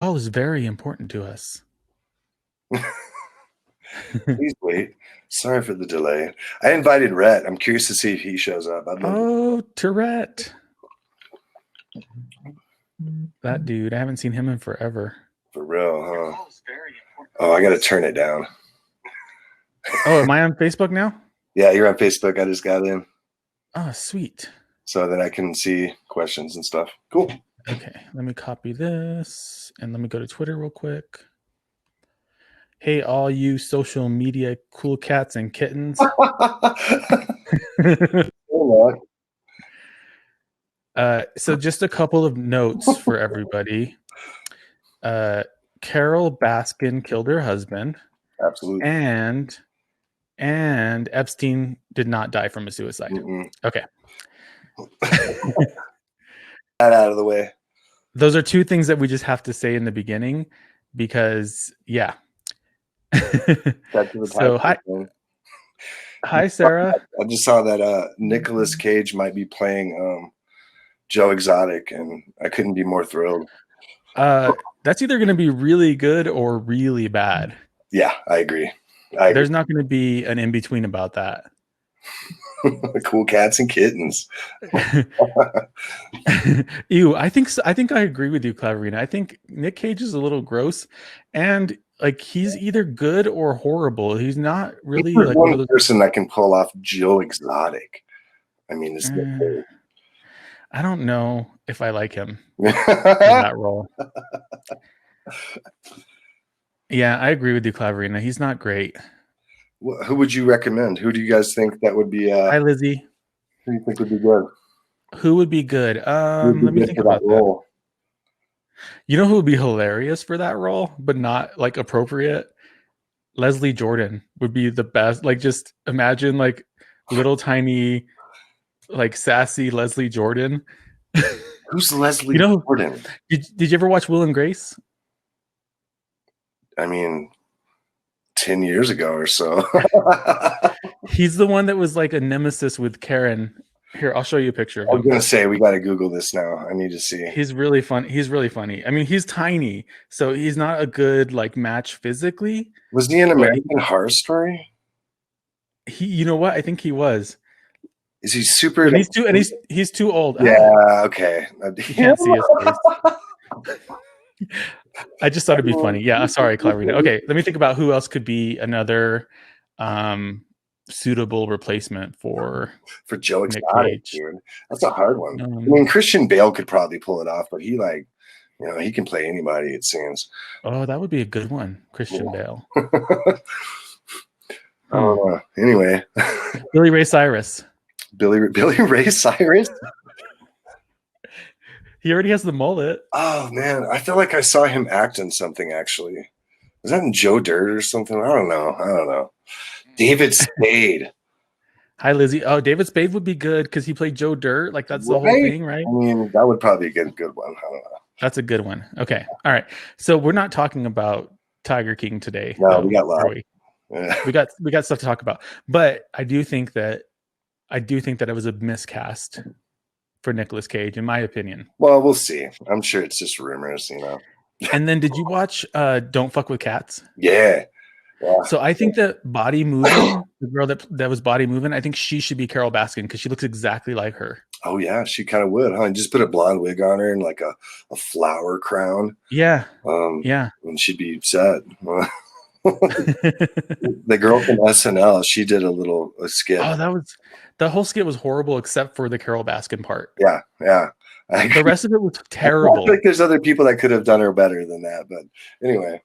All is very important to us. Please wait. Sorry for the delay. I invited Rhett. I'm curious to see if he shows up. I'd love to. Oh, Tourette. That dude. I haven't seen him in forever. For real, huh? Oh, I got to turn it down. Oh, am I on Facebook now? Yeah, you're on Facebook. I just got in. Oh, sweet. So that I can see questions and stuff. Cool. Okay, let me copy this and let me go to Twitter real quick. Hey, all you social media cool cats and kittens. So just a couple of notes for everybody. Carol Baskin killed her husband. Absolutely. And Epstein did not die from a suicide. Mm-mm. Okay. That out of the way. Those are two things that we just have to say in the beginning because, yeah. So, hi, Sarah. I just saw that Nicolas Cage might be playing Joe Exotic, and I couldn't be more thrilled. That's either going to be really good or really bad. Yeah, I agree. There's not going to be an in-between about that. Cool cats and kittens. Ew, I think I agree with you, Claverina. I think Nick Cage is a little gross, and like he's either good or horrible. He's not really like one person that can pull off Joe Exotic. I mean, it's I don't know if I like him in that role. Yeah, I agree with you, Claverina. He's not great. Who would you recommend? Who do you guys think that would be? Hi, Lizzie. Who do you think would be good? Who would be good? Let me think about that. You know who would be hilarious for that role, but not like appropriate? Leslie Jordan would be the best. Like, just imagine like little tiny, like sassy Leslie Jordan. Who's Leslie Jordan? Did you ever watch Will and Grace? I mean, 10 years ago or so. He's the one that was like a nemesis with Karen. Here, I'll show you a picture of him. I was gonna say we got to Google this now. I need to see. He's really fun. He's really funny. I mean, he's tiny, so he's not a good like match physically. Was he in American Horror Story? You know what? I think he was. Is he super? And he's too old. Yeah. Okay. You can't see his face. I just thought it'd be funny. Yeah. Sorry, Clarina. Okay, let me think about who else could be another suitable replacement for Joe Exotic, dude. That's a hard one. I mean, Christian Bale could probably pull it off, but he he can play anybody, it seems. Oh, that would be a good one, Christian Bale. I don't know. Anyway, Billy Ray Cyrus. Billy Ray Cyrus. He already has the mullet. Oh man, I feel like I saw him act in something. Actually, was that in Joe Dirt or something? I don't know. David Spade. Hi, Lizzie. Oh, David Spade would be good because he played Joe Dirt. Like that's the whole thing, right? I mean, that would probably be a good one. I don't know. That's a good one. Okay. All right. So we're not talking about Tiger King today. No, we got love. We got stuff to talk about. But I do think that it was a miscast for Nicolas Cage, in my opinion. Well, we'll see. I'm sure it's just rumors, And then did you watch Don't Fuck with Cats? Yeah. So I think that Body Moving, the girl that was Body Moving, I think she should be Carol Baskin because she looks exactly like her. Oh yeah, she kind of would, huh? And just put a blonde wig on her and like a flower crown. Yeah. Yeah. And she'd be sad. The girl from SNL, she did a skit. Oh, the whole skit was horrible except for the Carol Baskin part. Yeah. The rest of it was terrible. I feel like there's other people that could have done her better than that, but anyway.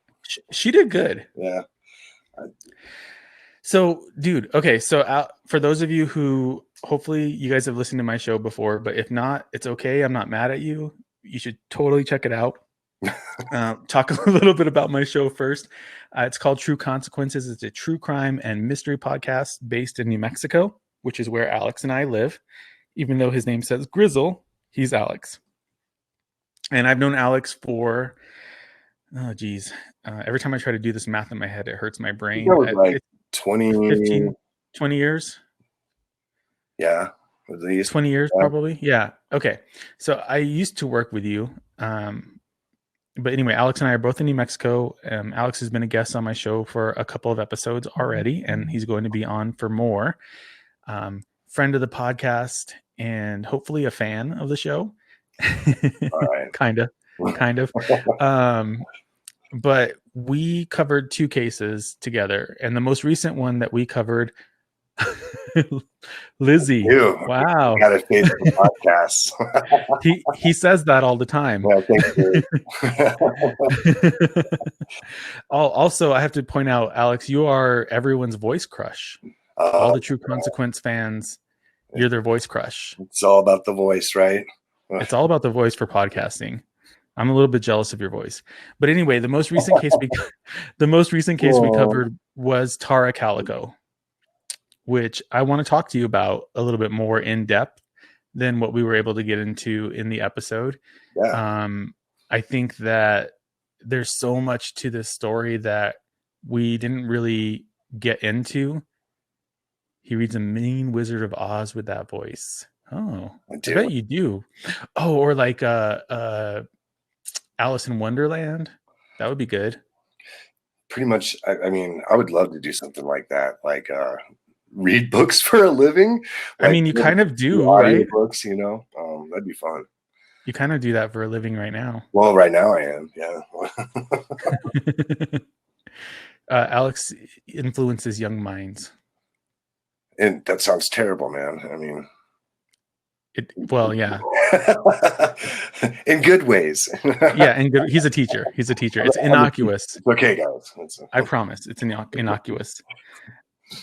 She did good. Yeah. So, dude, okay. So for those of you who hopefully you guys have listened to my show before, but if not, it's okay. I'm not mad at you. You should totally check it out. Talk a little bit about my show first. It's called True Consequences. It's a true crime and mystery podcast based in New Mexico, which is where Alex and I live. Even though his name says Grizzle, he's Alex. And I've known Alex for, every time I try to do this math in my head, it hurts my brain. Like 20 years. Yeah. At least 20 years, probably. Yeah. Okay. So I used to work with you. but anyway, Alex and I are both in New Mexico. Alex has been a guest on my show for a couple of episodes already, and he's going to be on for more. Friend of the podcast and hopefully a fan of the show. All right. kind of. But we covered 2 cases together, and the most recent one that we covered, Lizzie. You Wow. got a face for podcasts. he says that all the time. Yeah, thank you. Also, I have to point out, Alex, you are everyone's voice crush. All the True Consequence fans, you're their voice crush. It's all about the voice, right? It's all about the voice for podcasting. I'm a little bit jealous of your voice, but anyway, the most recent case we covered was Tara Calico, which I want to talk to you about a little bit more in depth than what we were able to get into in the episode. Yeah. I think that there's so much to this story that we didn't really get into. He reads a mean Wizard of Oz with that voice. Oh, I bet you do. Oh, or like Alice in Wonderland. That would be good. Pretty much. I mean, I would love to do something like that. Like read books for a living. Like, I mean, you kind of do, right? Books, you know, that'd be fun. You kind of do that for a living right now. Well, right now I am. Yeah. Alex influences young minds. And that sounds terrible, man. I mean, yeah. In good ways. Yeah, and he's a teacher. It's innocuous. It's okay, guys. I promise. It's innocuous.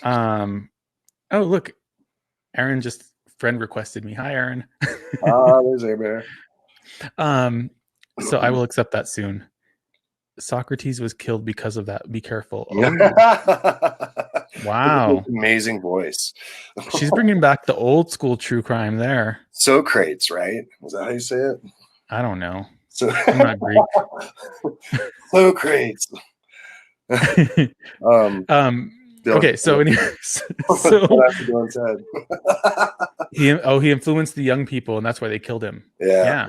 Oh, look. Aaron just friend requested me. Hi, Aaron. There's Aaron. So I will accept that soon. Socrates was killed because of that. Be careful. Oh. Wow. Amazing voice. She's bringing back the old school true crime there. Socrates, right? Is that how you say it? I don't know. I'm not Greek. Socrates. Okay, so anyways, he influenced the young people, and that's why they killed him. Yeah.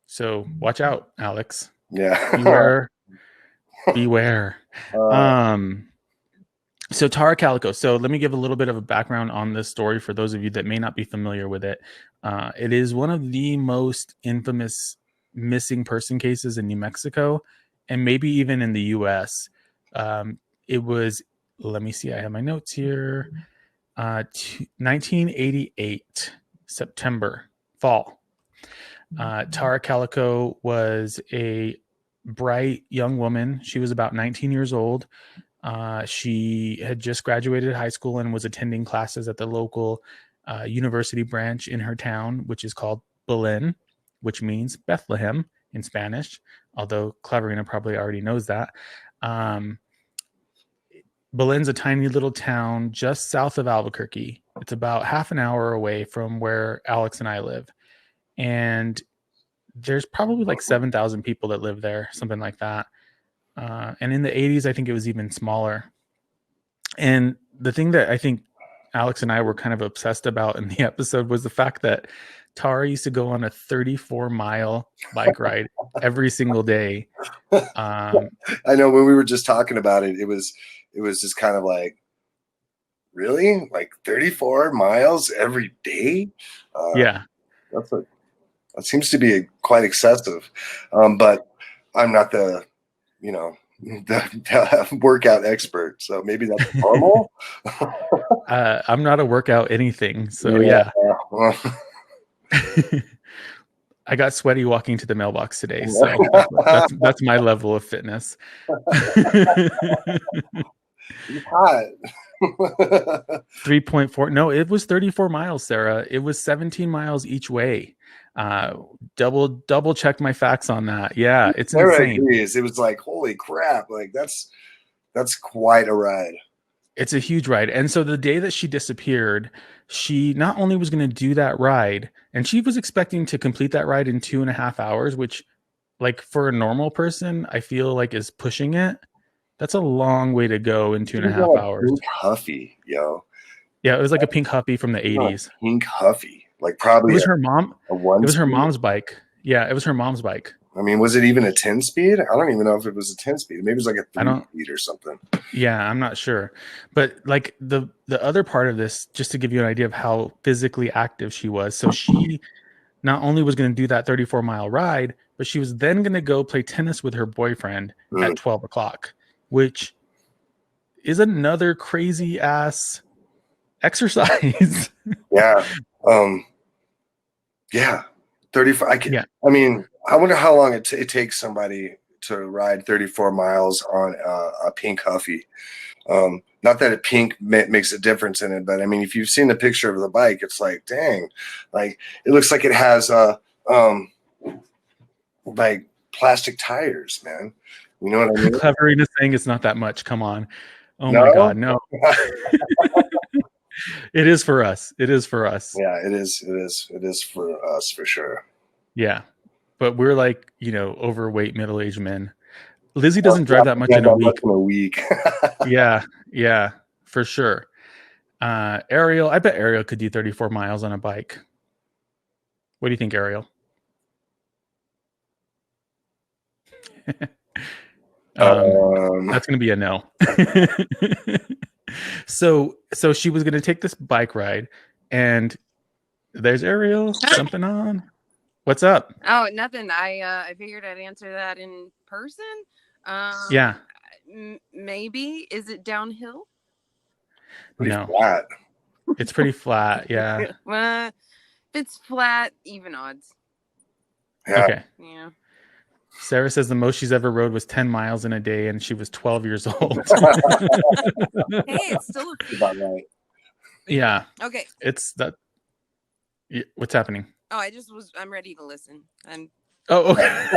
So watch out, Alex. Yeah. Beware. So Tara Calico. So let me give a little bit of a background on this story for those of you that may not be familiar with it. It is one of the most infamous missing person cases in New Mexico, and maybe even in the U.S. It was, let me see, I have my notes here. 1988, September, fall. Tara Calico was a bright young woman. She was about 19 years old. She had just graduated high school and was attending classes at the local university branch in her town, which is called Belen, which means Bethlehem in Spanish, although Cleverina probably already knows that. Belen's a tiny little town just south of Albuquerque. It's about half an hour away from where Alex and I live. And there's probably like 7,000 people that live there, something like that. And in the 80s, I think it was even smaller. And the thing that I think Alex and I were kind of obsessed about in the episode was the fact that Tara used to go on a 34-mile bike ride every single day. I know when we were just talking about it, it was just kind of like, really? Like 34 miles every day? Yeah. That seems to be quite excessive. But I'm not the workout expert, so maybe that's normal. I'm not a workout anything, so yeah. I got sweaty walking to the mailbox today, so that's my level of fitness. It's hot. 3.4. No, it was 34 miles, Sarah. It was 17 miles each way. Double check my facts on that. Yeah, it's insane. Agrees. It was like, holy crap, like that's quite a ride. It's a huge ride. And so the day that she disappeared, she not only was going to do that ride, and she was expecting to complete that ride in 2.5 hours, which, like, for a normal person, I feel like is pushing it. That's a long way to go in 2.5 hours. Pink Huffy, yo. Yeah, it was like a pink Huffy from the 80s. Pink Huffy, like probably it was her mom. It was her mom's bike. Yeah, it was her mom's bike. I mean, was it even a 10-speed? I don't even know if it was a 10-speed. Maybe it was like a I don't. 3-speed or something. Yeah, I'm not sure. But like the other part of this, just to give you an idea of how physically active she was. So she not only was going to do that 34-mile ride, but she was then going to go play tennis with her boyfriend at 12 o'clock, which is another crazy ass exercise. Yeah. Yeah. 35. Yeah. I mean, I wonder how long it takes somebody to ride 34 miles on a pink Huffy. Not that a pink makes a difference in it, but I mean, if you've seen the picture of the bike, it's like, dang, like it looks like it has like plastic tires, man. You know what I mean? Cleverina's saying it's not that much. Come on. Oh No? my God, no. It is for us. It is for us. Yeah, it is. It is. It is for us for sure. Yeah. But we're like, overweight middle-aged men. Lizzie doesn't drive that much in a week. Yeah, for sure. Ariel, I bet Ariel could do 34 miles on a bike. What do you think, Ariel? That's going to be a no. So she was going to take this bike ride, and there's Ariel jumping on. What's up? Oh, nothing. I figured I'd answer that in person. Yeah. Maybe. Is it downhill? No. Flat. It's pretty flat. Yeah. If it's flat, even odds. Yeah. Okay. Yeah. Sarah says the most she's ever rode was 10 miles in a day, and she was 12 years old. Hey, it's still about right. Yeah. Okay. It's that. What's happening? Oh, I'm ready to listen. Oh, okay.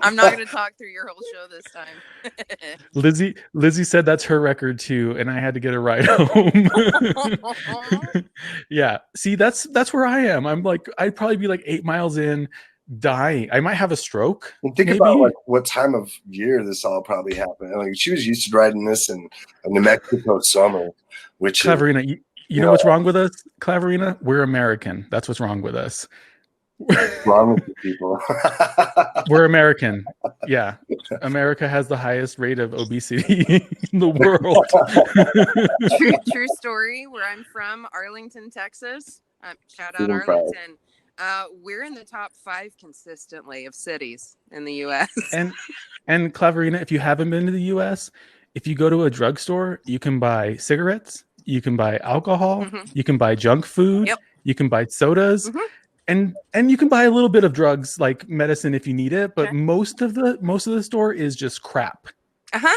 I'm not going to talk through your whole show this time. Lizzie said that's her record too, and I had to get a ride home. Yeah. See, that's where I am. I'm like, I'd probably be like 8 miles in, dying. I might have a stroke. Well, think about like what time of year this all probably happened. Like she was used to riding this in New Mexico summer, which Claverina, you know what's wrong with us, Claverina? We're American. That's what's wrong with us. What's wrong with people? We're American. Yeah. America has the highest rate of obesity in the world. True story. Where I'm from, Arlington, Texas. Shout out Arlington. We're in the top 5 consistently of cities in the U.S. And Claverina, if you haven't been to the U.S., if you go to a drugstore, you can buy cigarettes, you can buy alcohol, you can buy junk food, you can buy sodas, and you can buy a little bit of drugs like medicine if you need it. But most of the store is just crap.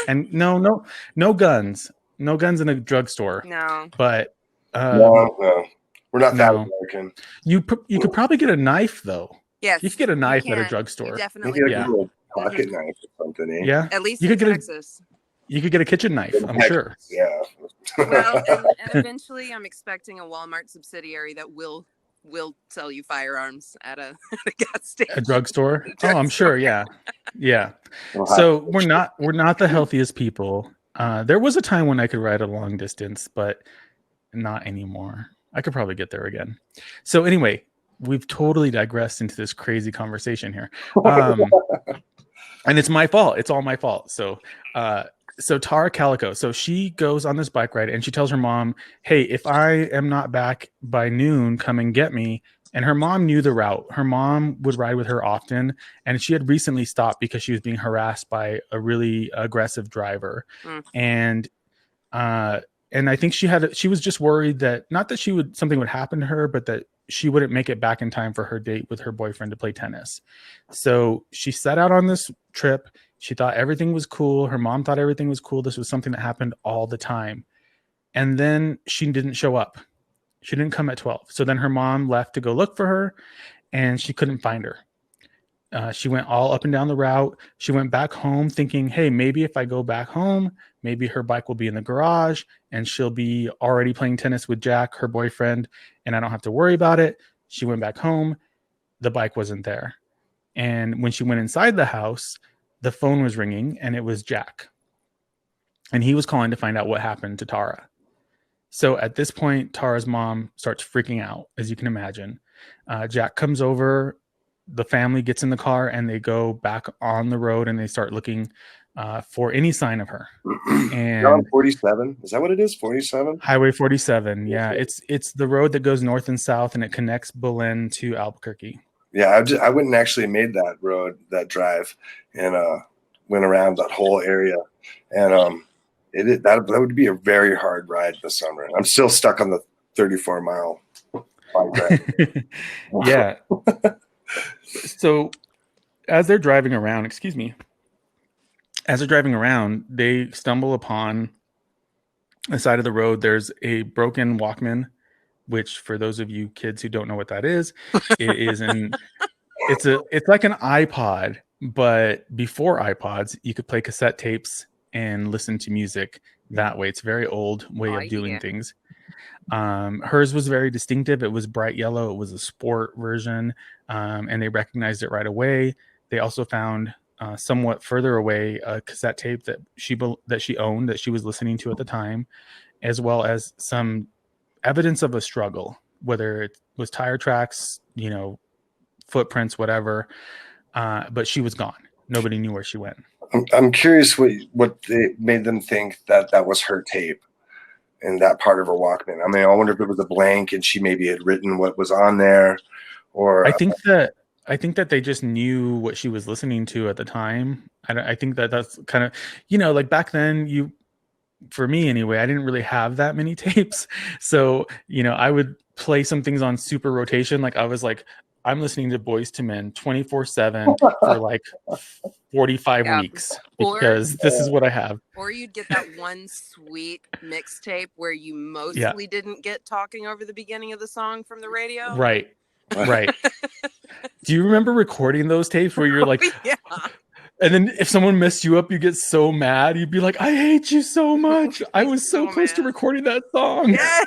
And no guns, in a drugstore. No, but no. We're not that American. You could probably get a knife though. Yes, you could get a knife at a drugstore. Definitely, maybe like a little pocket knife or something. Eh? Yeah, at least you could get Texas. You could get a kitchen knife. I'm sure. Yeah. Well, and eventually, I'm expecting a Walmart subsidiary that will sell you firearms at a gas station, a drugstore. Oh, I'm sure. Yeah. So we're not the healthiest people. There was a time when I could ride a long distance, but not anymore. I could probably get there again. So anyway, we've totally digressed into this crazy conversation here. And it's my fault. It's all my fault. So Tara Calico. So she goes on this bike ride and she tells her mom, hey, if I am not back by noon, come and get me. And her mom knew the route. Her mom would ride with her often. And she had recently stopped because she was being harassed by a really aggressive driver. And I think she was just worried that not that something would happen to her, but that she wouldn't make it back in time for her date with her boyfriend to play tennis. So she set out on this trip. She thought everything was cool. Her mom thought everything was cool. This was something that happened all the time. And then she didn't show up. She didn't come at 12. So then her mom left to go look for her and she couldn't find her. She went all up and down the route. She went back home thinking, hey, maybe if I go back home, maybe her bike will be in the garage and she'll be already playing tennis with Jack, her boyfriend, and I don't have to worry about it. She went back home. The bike wasn't there. And when she went inside the house, the phone was ringing and it was Jack. And he was calling to find out what happened to Tara. So at this point, Tara's mom starts freaking out, as you can imagine. Jack comes over, the family gets in the car and they go back on the road and they start looking for any sign of her. And 47, is that what it is? 47? Highway 47. Yeah, it's the road that goes north and south, and it connects Belen to Albuquerque. Yeah, I went and actually made that drive, and went around that whole area, and that would be a very hard ride this summer. I'm still stuck on the 34-mile bike ride. Yeah. So as they're driving around, they stumble upon the side of the road. There's a broken Walkman, which for those of you kids who don't know what that is, it's like an iPod, but before iPods, you could play cassette tapes and listen to music that way. It's a very old way of doing things. Hers was very distinctive. It was bright yellow. It was a sport version, and they recognized it right away. They also found somewhat further away a cassette tape that she owned, that she was listening to at the time, as well as some evidence of a struggle, whether it was tire tracks, footprints, whatever. But she was gone. Nobody knew where she went. I'm curious what they made them think that was her tape and that part of her Walkman. I mean, I wonder if it was a blank and she maybe had written what was on there, or I think that they just knew what she was listening to at the time. I think that's kind of, like back then, for me anyway, I didn't really have that many tapes. So, I would play some things on super rotation. Like I was like, I'm listening to Boyz II Men 24/7 for like 45 weeks because this is what I have. Or you'd get that one sweet mixtape where you mostly didn't get talking over the beginning of the song from the radio. Right. Do you remember recording those tapes where you're like, yeah. And then if someone messed you up, you get so mad. You'd be like, I hate you so much. I was so close to recording that song. Yes.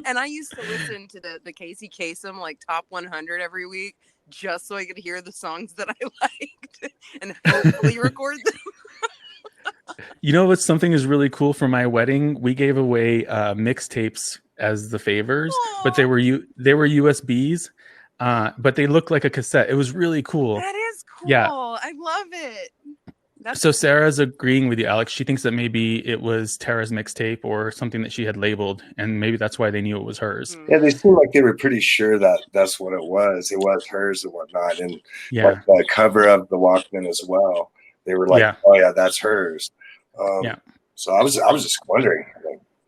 And I used to listen to the Casey Kasem like top 100 every week just so I could hear the songs that I liked and hopefully record them. What's something is really cool for my wedding? We gave away mixtapes as the favors, but they were USBs, but they looked like a cassette. It was really cool. That is cool. Yeah. I love it. So Sarah's agreeing with you, Alex. She thinks that maybe it was Tara's mixtape or something that she had labeled, and maybe that's why they knew it was hers. Yeah, they seemed like they were pretty sure that that's what it was. It was hers and whatnot, and like the cover of the Walkman as well. They were like, "Oh yeah, that's hers." So I was just wondering.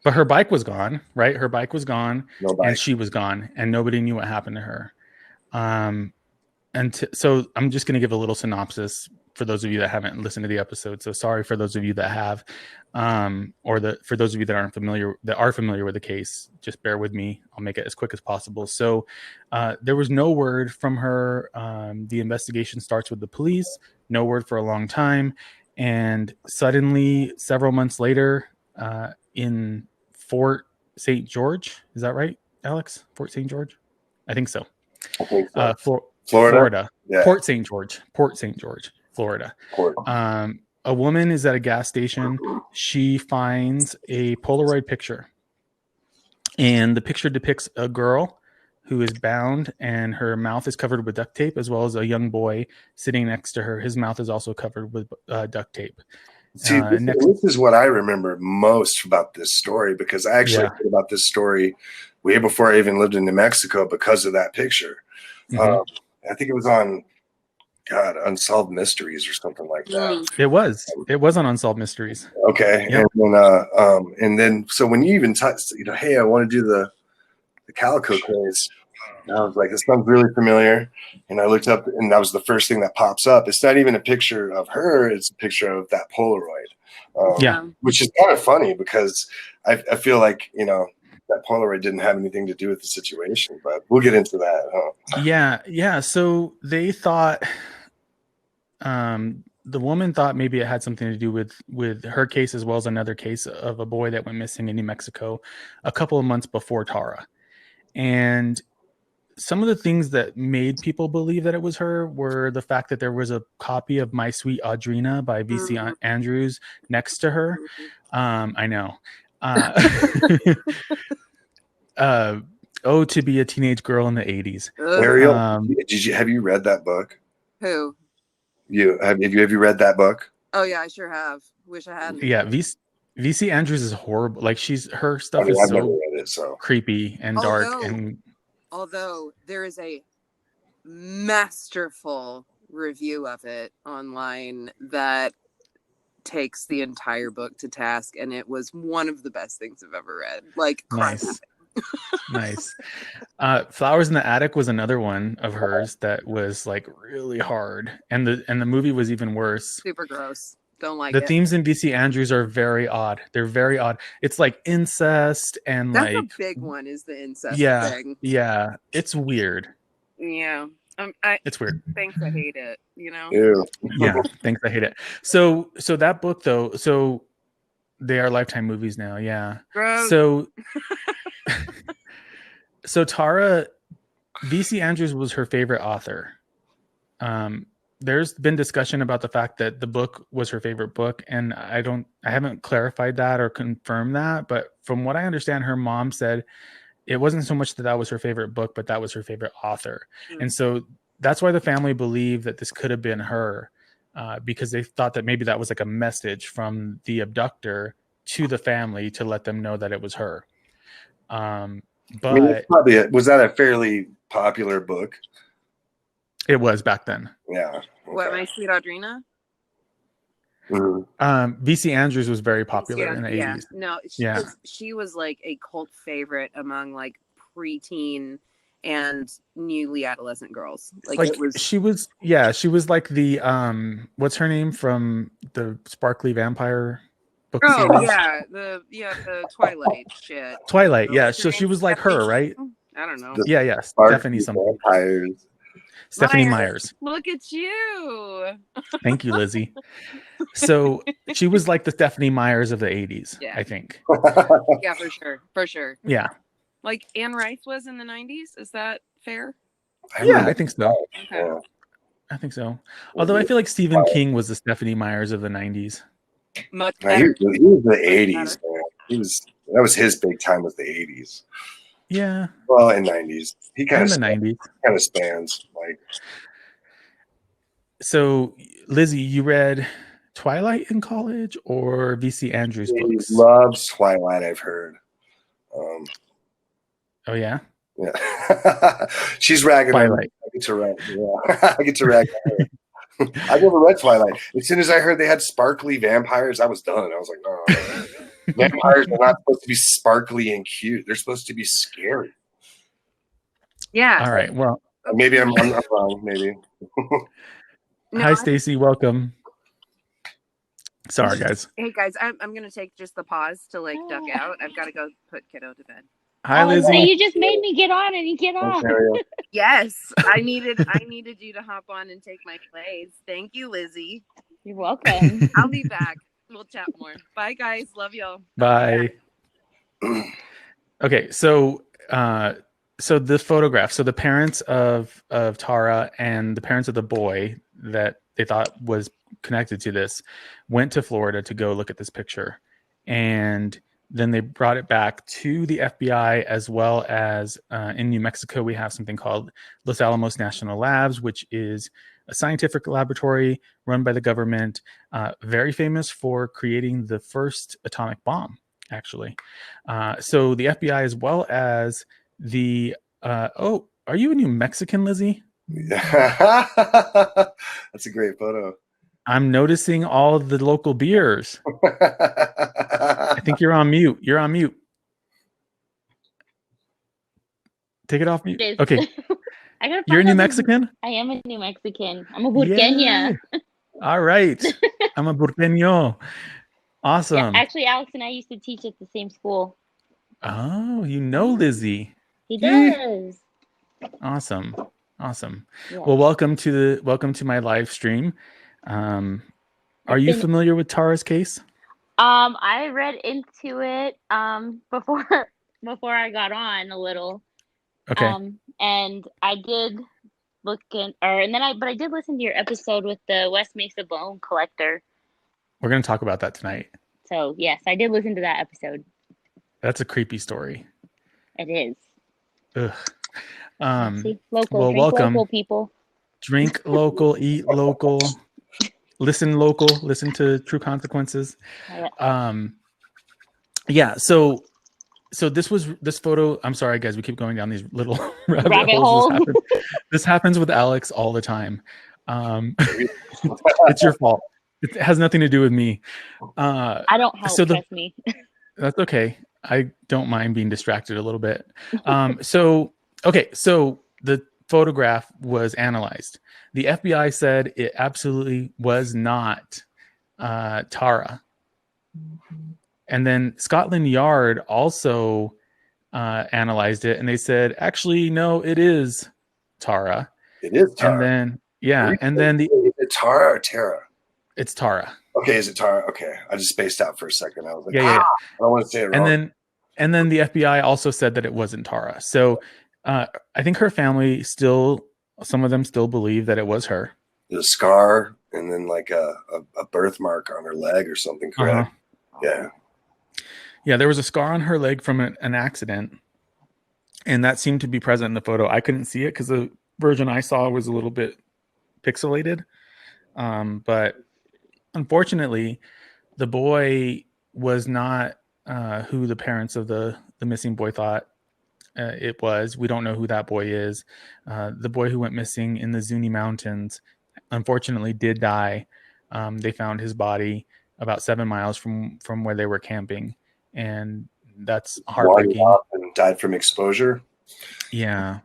But her bike was gone, right? Her bike was gone, and she was gone, and nobody knew what happened to her. So I'm just going to give a little synopsis for those of you that haven't listened to the episode. So sorry for those of you that have, for those of you that are familiar with the case, just bear with me. I'll make it as quick as possible. So there was no word from her. The investigation starts with the police, no word for a long time. And suddenly, several months later, in Fort St. George, is that right, Alex? Fort St. George? I think so. Florida. Yeah. Port St. George, Florida. A woman is at a gas station. She finds a Polaroid picture, and the picture depicts a girl who is bound, and her mouth is covered with duct tape, as well as a young boy sitting next to her. His mouth is also covered with duct tape. See, this is what I remember most about this story, because I actually heard about this story way before I even lived in New Mexico because of that picture. I think it was on Unsolved Mysteries or something like that. It was on Unsolved Mysteries. Okay. Yep. And then so when you even hey, I want to do the Calico case, I was like, this sounds really familiar. And I looked up, and that was the first thing that pops up. It's not even a picture of her, it's a picture of that Polaroid. Which is kind of funny, because I feel like, that Polaroid didn't have anything to do with the situation, but we'll get into that. Yeah. So they thought, the woman thought maybe it had something to do with her case, as well as another case of a boy that went missing in New Mexico a couple of months before Tara. And some of the things that made people believe that it was her were the fact that there was a copy of My Sweet Audrina by V.C. Andrews next to her. I know. Oh, to be a teenage girl in the 80s. Ugh. Ariel, Um, have you read that book? Who? Have you read that book? Oh yeah, I sure have. Wish I hadn't. Yeah, VC Andrews is horrible. Like her I stuff mean, is I've never so read it, so creepy and dark and Although there is a masterful review of it online that takes the entire book to task, and it was one of the best things I've ever read. Like, nice. Nice. Flowers in the Attic was another one of hers that was like really hard, and the movie was even worse. Super gross. Don't like The it. themes in VC Andrews are very odd. They're very odd. It's like incest and That's like a big one. Is the incest thing? Yeah, it's weird. Yeah. It's weird. Thanks, I hate it. You know. ew. Yeah, thanks. I hate it. So that book though. So they are Lifetime movies now. Yeah. Gross. So Tara, VC Andrews was her favorite author. There's been discussion about the fact that the book was her favorite book, and I haven't clarified that or confirmed that, but from what I understand, her mom said it wasn't so much that was her favorite book, but that was her favorite author. And so that's why the family believed that this could have been her, because they thought that maybe that was like a message from the abductor to the family to let them know that it was her. But I mean, that's probably was that a fairly popular book? It was back then. Yeah. Okay. What, My Sweet Audrina? Mm-hmm. VC Andrews was very popular in the 80s. No, she was like a cult favorite among like preteen and newly adolescent girls. Like it was. She was like the what's her name from the Sparkly Vampire book series? The Twilight shit. Twilight, yeah. So she was like her, right? I don't know. Yeah, Stephanie something. Vampires. Stephanie Myers. Look at you. Thank you, Lizzie. So she was like the Stephanie Myers of the 80s, I think. Yeah, for sure. Yeah. Like Anne Rice was in the 90s. Is that fair? Yeah, I think so. Okay. I think so. Although I feel like Stephen King was the Stephanie Myers of the 90s. Much better. He was the 80s, man. That was his big time, was the 80s. Yeah. Well, in 90s. He kind of the 90s. Kind of spans like. So, Lizzie, you read Twilight in college or VC Andrews books? He loves Twilight, I've heard. Oh yeah. Yeah. She's ragging Twilight. I get to rag. Yeah. I get to rag her. I never read Twilight. As soon as I heard they had sparkly vampires, I was done. I was like, no. Vampires are not supposed to be sparkly and cute. They're supposed to be scary. Yeah. All right. Well, maybe I'm wrong. Maybe. Hi, Stacy. Welcome. Sorry, guys. Hey, guys. I'm gonna take just the pause to like duck out. I've got to go put kiddo to bed. Hi, Lizzie. So you just made me get on and you get on. Yes, I needed you to hop on and take my place. Thank you, Lizzie. You're welcome. I'll be back. We'll chat more. Bye, guys. Love y'all. Bye. Okay, so the photograph. So the parents of Tara and the parents of the boy that they thought was connected to this went to Florida to go look at this picture, and then they brought it back to the FBI, as well as in New Mexico, we have something called Los Alamos National Labs, which is a scientific laboratory run by the government, very famous for creating the first atomic bomb, actually. So the FBI, as well as the, are you a New Mexican, Lizzie? That's a great photo. I'm noticing all the local beers. I think you're on mute. You're on mute. Take it off mute. Okay. You're a New Mexican? I am a New Mexican. I'm a Burqueña. Yeah. All right. I'm a Burqueño. Awesome. Yeah, actually, Alex and I used to teach at the same school. Oh, you know Lizzie. He does. Awesome. Yeah. Well, welcome to my live stream. Are you familiar with Tara's case? I read into it before I got on a little. Okay. And I did look but I did listen to your episode with the West Mesa Bone Collector. We're going to talk about that tonight. So yes, I did listen to that episode. That's a creepy story. It is. Ugh. See, local, Well, drink welcome. local, people. Drink local, eat local, listen local, listen to True Consequences. Yeah. So this photo. I'm sorry, guys. We keep going down these little rabbit holes. hole. This happens with Alex all the time. It's your fault. It has nothing to do with me. I don't help. Trust me. That's okay. I don't mind being distracted a little bit. So the photograph was analyzed. The FBI said it absolutely was not Tara. And then Scotland Yard also analyzed it, and they said, actually, no, it is Tara. It is Tara. And then it's Tara or Tara? It's Tara. Okay, is it Tara? Okay, I just spaced out for a second. I was like, yeah. I don't want to say it wrong. And then the FBI also said that it wasn't Tara. So I think her family some of them still believe that it was her. There's a scar and then like a birthmark on her leg or something, correct? Yeah. Yeah, there was a scar on her leg from an accident, and that seemed to be present in the photo. I couldn't see it because the version I saw was a little bit pixelated. But unfortunately, the boy was not who the parents of the missing boy thought it was. We don't know who that boy is. The boy who went missing in the Zuni Mountains, unfortunately, did die. They found his body about 7 miles from where they were camping, and that's heartbreaking. And died from exposure. Yeah.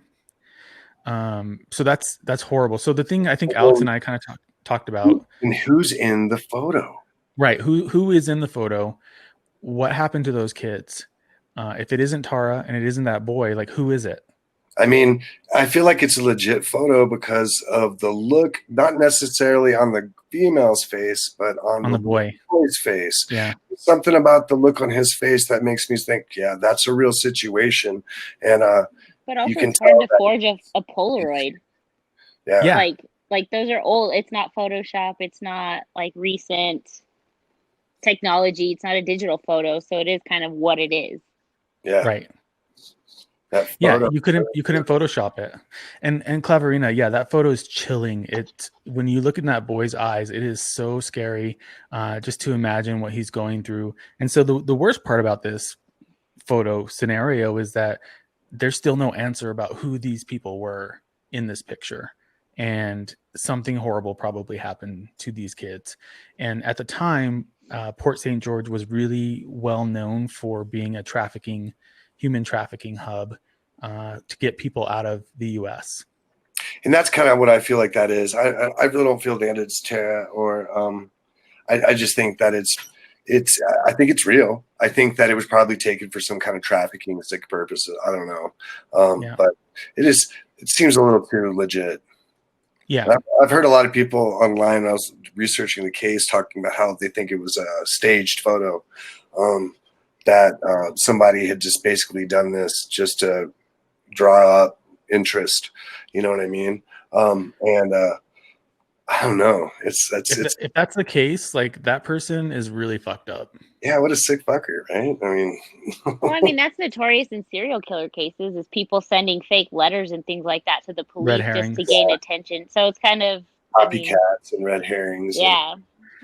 So that's horrible. So the thing I think Alex and I kind of talked about. And who's in the photo? Right. Who is in the photo? What happened to those kids? If it isn't Tara and it isn't that boy, like, who is it? I mean, I feel like it's a legit photo because of the look, not necessarily on the female's face, but on the boy's face. Yeah. Something about the look on his face that makes me think, yeah, that's a real situation. And but also it's hard to forge a Polaroid. Yeah. Like those are old. It's not Photoshop. It's not like recent technology. It's not a digital photo. So it is kind of what it is. Yeah. Right. Yeah, you couldn't Photoshop it. And Claverina, yeah, that photo is chilling. It when you look in that boy's eyes, it is so scary just to imagine what he's going through. And so the worst part about this photo scenario is that there's still no answer about who these people were in this picture. And something horrible probably happened to these kids. And at the time, Port St. George was really well known for being a human trafficking hub to get people out of the U.S. And that's kind of what I feel like that is. I really don't feel that it's Tara or I just think that it's I think it's real. I think that it was probably taken for some kind of trafficking sick purposes. I don't know. But it seems a little too legit. Yeah. I've heard a lot of people online, I was researching the case, talking about how they think it was a staged photo, that somebody had just basically done this just to draw up interest. You know what I mean? And I don't know. If that's the case, like, that person is really fucked up. Yeah, what a sick fucker, right? I mean, well, I mean, that's notorious in serial killer cases, is people sending fake letters and things like that to the police just to gain attention. So it's kind of copycats and red herrings. Yeah,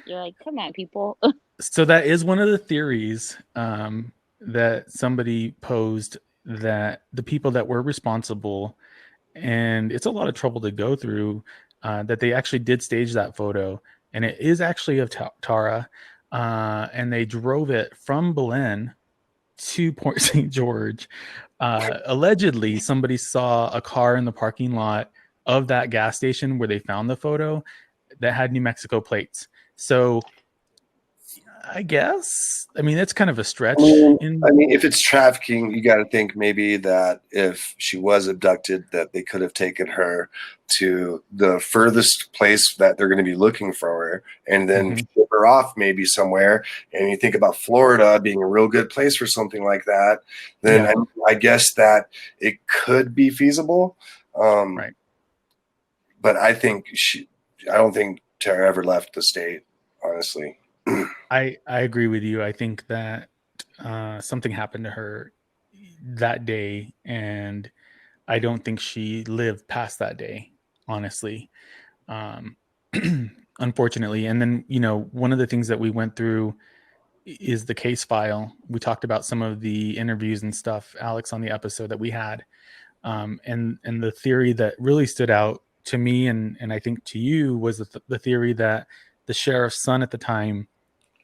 you're like, come on, people. So that is one of the theories that somebody posed, that the people that were responsible, and it's a lot of trouble to go through, that they actually did stage that photo, and it is actually of Tara, and they drove it from Belen to Port St. George. Allegedly, somebody saw a car in the parking lot of that gas station where they found the photo that had New Mexico plates. So I guess, I mean, it's kind of a stretch. I mean, if it's trafficking, you got to think maybe that if she was abducted, that they could have taken her to the furthest place that they're going to be looking for her, and then ship her off maybe somewhere. And you think about Florida being a real good place for something like that, then I guess that it could be feasible. Right. But I don't think Tara ever left the state, honestly. I agree with you. I think that something happened to her that day, and I don't think she lived past that day, honestly. Um, unfortunately. And then, one of the things that we went through is the case file. We talked about some of the interviews and stuff, Alex, on the episode that we had. And the theory that really stood out to me and I think to you was the theory that the sheriff's son at the time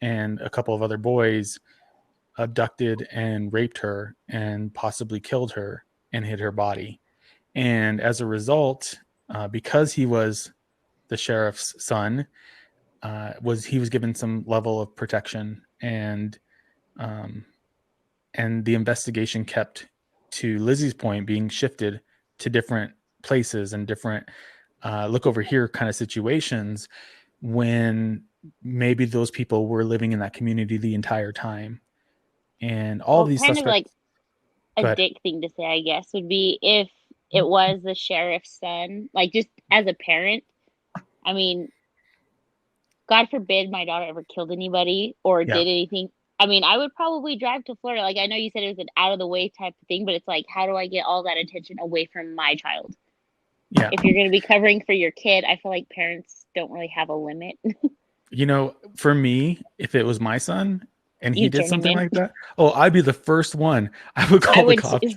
and a couple of other boys abducted and raped her and possibly killed her and hid her body. And as a result, because he was the sheriff's son, he was given some level of protection, and the investigation kept, to Lizzie's point, being shifted to different places and different look over here kind of situations, when maybe those people were living in that community the entire time. And all these kind suspects. of like a dick thing to say, I guess, would be if it was the sheriff's son. Like, just as a parent, I mean, God forbid my daughter ever killed anybody or did anything. I mean, I would probably drive to Florida. Like, I know you said it was an out of the way type of thing, but it's like, how do I get all that attention away from my child? Yeah. If you're going to be covering for your kid, I feel like parents don't really have a limit. For me, if it was my son and he did something like that, I'd be the first one. I would call the cops.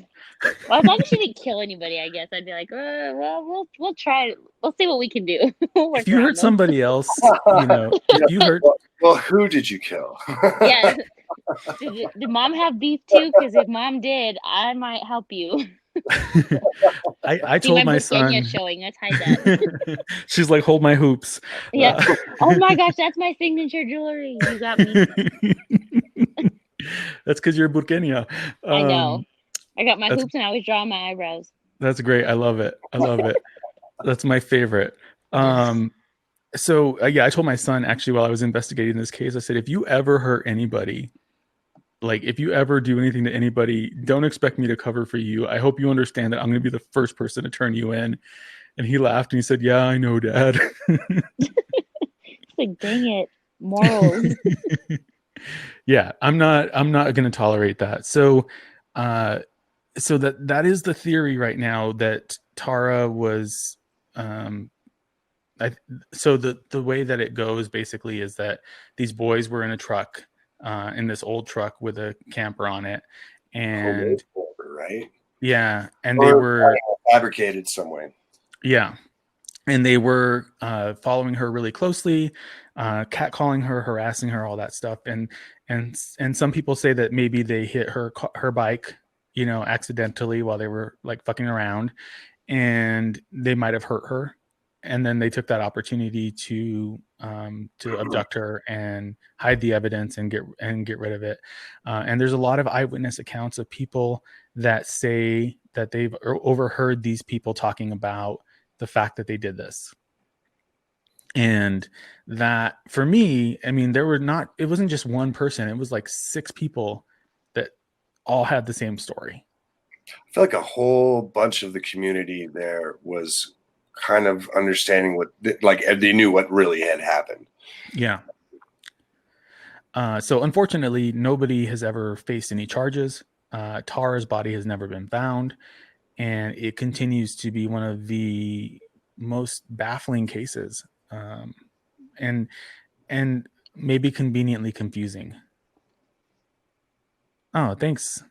Well, as long as she didn't kill anybody, I guess I'd be like, well, we'll try. We'll see what we can do. If you hurt somebody else, if you hurt. Well, who did you kill? Yeah. Did mom have beef too? Because if mom did, I might help you. I told my son. Showing. Let's hide that. She's like, hold my hoops. Yeah. Oh my gosh, that's my signature jewelry. You got me. That's because you're Burkenia. I know. I got my hoops and I always draw my eyebrows. That's great. I love it. That's my favorite. So I told my son, actually, while I was investigating this case, I said, if you ever hurt anybody, like if you ever do anything to anybody, don't expect me to cover for you. I hope you understand that I'm going to be the first person to turn you in. And he laughed and he said, yeah, I know, Dad. It's like, dang it, morals. Yeah, I'm not going to tolerate that. So that is the theory right now, that Tara was so the way that it goes basically is that these boys were in a truck, in this old truck with a camper on it, and right, yeah, and they were fabricated some way, yeah, and they were following her really closely, catcalling her, harassing her, all that stuff, and some people say that maybe they hit her bike, accidentally while they were like fucking around, and they might have hurt her. And then they took that opportunity to abduct her and hide the evidence and get rid of it. And there's a lot of eyewitness accounts of people that say that they've overheard these people talking about the fact that they did this. And that, for me, I mean, it wasn't just one person. It was like 6 people that all had the same story. I feel like a whole bunch of the community there was kind of understanding they knew what really had happened. Yeah. So unfortunately, nobody has ever faced any charges. Tara's body has never been found, and it continues to be one of the most baffling cases, and maybe conveniently confusing. Oh, thanks.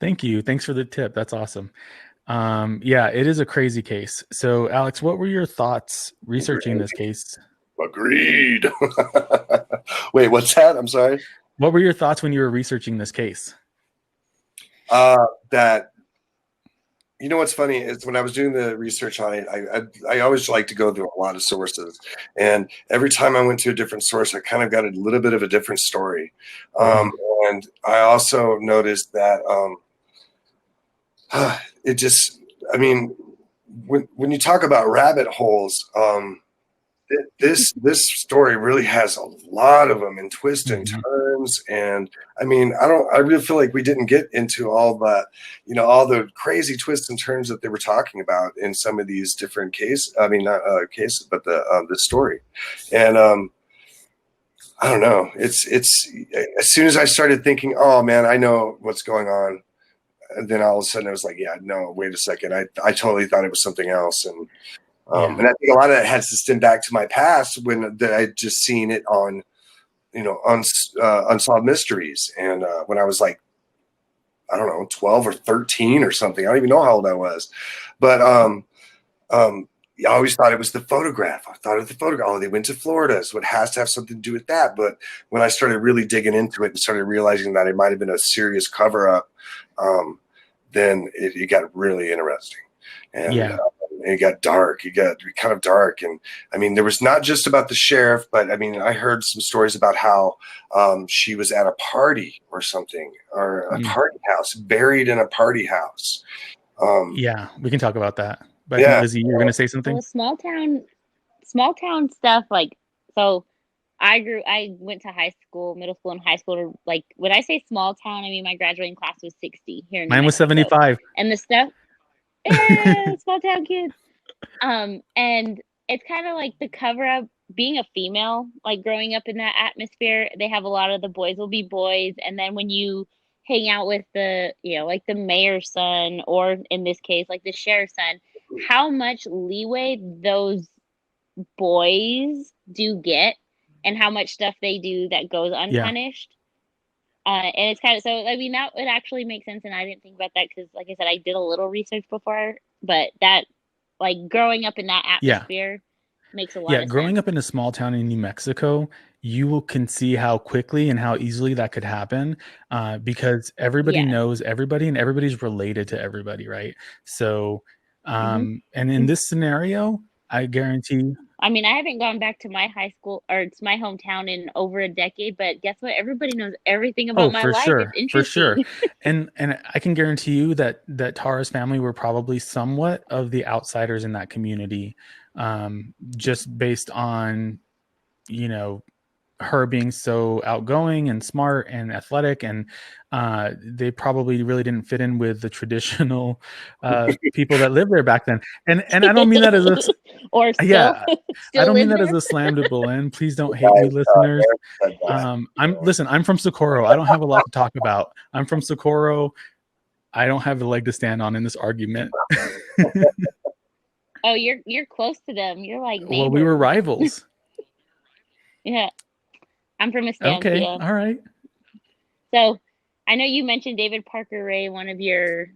Thank you. Thanks for the tip. That's awesome. Yeah, it is a crazy case. So, Alex, what were your thoughts researching this case? Agreed. Wait, what's that? I'm sorry. What were your thoughts when you were researching this case? That, what's funny is when I was doing the research on it, I always like to go through a lot of sources, and every time I went to a different source, I kind of got a little bit of a different story. And I also noticed that it just, I mean, when you talk about rabbit holes, this story really has a lot of them, and twists and turns. And I mean, I really feel like we didn't get into all the, all the crazy twists and turns that they were talking about in some of these different cases. I mean, not cases, but the story. And I don't know. It's as soon as I started thinking, oh man, I know what's going on, then all of a sudden it was like, yeah, no, wait a second. I totally thought it was something else. And I think a lot of that has to stem back to my past when I'd just seen it on, Unsolved Mysteries. And when I was like, I don't know, 12 or 13 or something. I don't even know how old I was. But I always thought it was the photograph. I thought of the photograph. Oh, they went to Florida, so it has to have something to do with that. But when I started really digging into it and started realizing that it might have been a serious cover-up, then it got really interesting. And it got dark. It got kind of dark. And I mean, there was not just about the sheriff, but I mean, I heard some stories about how she was at a party or something, or a party house, buried in a party house. We can talk about that. But I think, Lizzie, you're going to say something? Well, small town stuff, like, so I went to middle school and high school. Like, when I say small town, I mean, my graduating class was 60 here in New Mine was Mexico. 75. And the stuff, small town kids. And it's kind of like the cover up, being a female, like growing up in that atmosphere, they have a lot of the boys will be boys. And then when you hang out with the, like the mayor's son, or in this case, like the sheriff's son, how much leeway those boys do get and how much stuff they do that goes unpunished. And it's kind of, so I mean, that would actually make sense. And I didn't think about that because, like I said, I did a little research before, but that, like, growing up in that atmosphere makes a lot of sense. Growing up in a small town in New Mexico, you can see how quickly and how easily that could happen, because everybody knows everybody and everybody's related to everybody, right? So, and in this scenario, I guarantee. I mean, I haven't gone back to my high school or to my hometown in over a decade, but guess what? Everybody knows everything about my life. Sure, it's interesting. for sure. And I can guarantee you that Tara's family were probably somewhat of the outsiders in that community, just based on, her being so outgoing and smart and athletic, and they probably really didn't fit in with the traditional people that lived there back then. And I don't mean that as a or still, I don't mean that as a slam to Belen. Please don't hate me, listeners. I'm from Socorro. I don't have a lot to talk about. I'm from Socorro. I don't have a leg to stand on in this argument. Oh, you're close to them. You're like neighbors. Well, we were rivals. Yeah. I'm from Estancia. Okay, all right. So, I know you mentioned David Parker Ray, one of the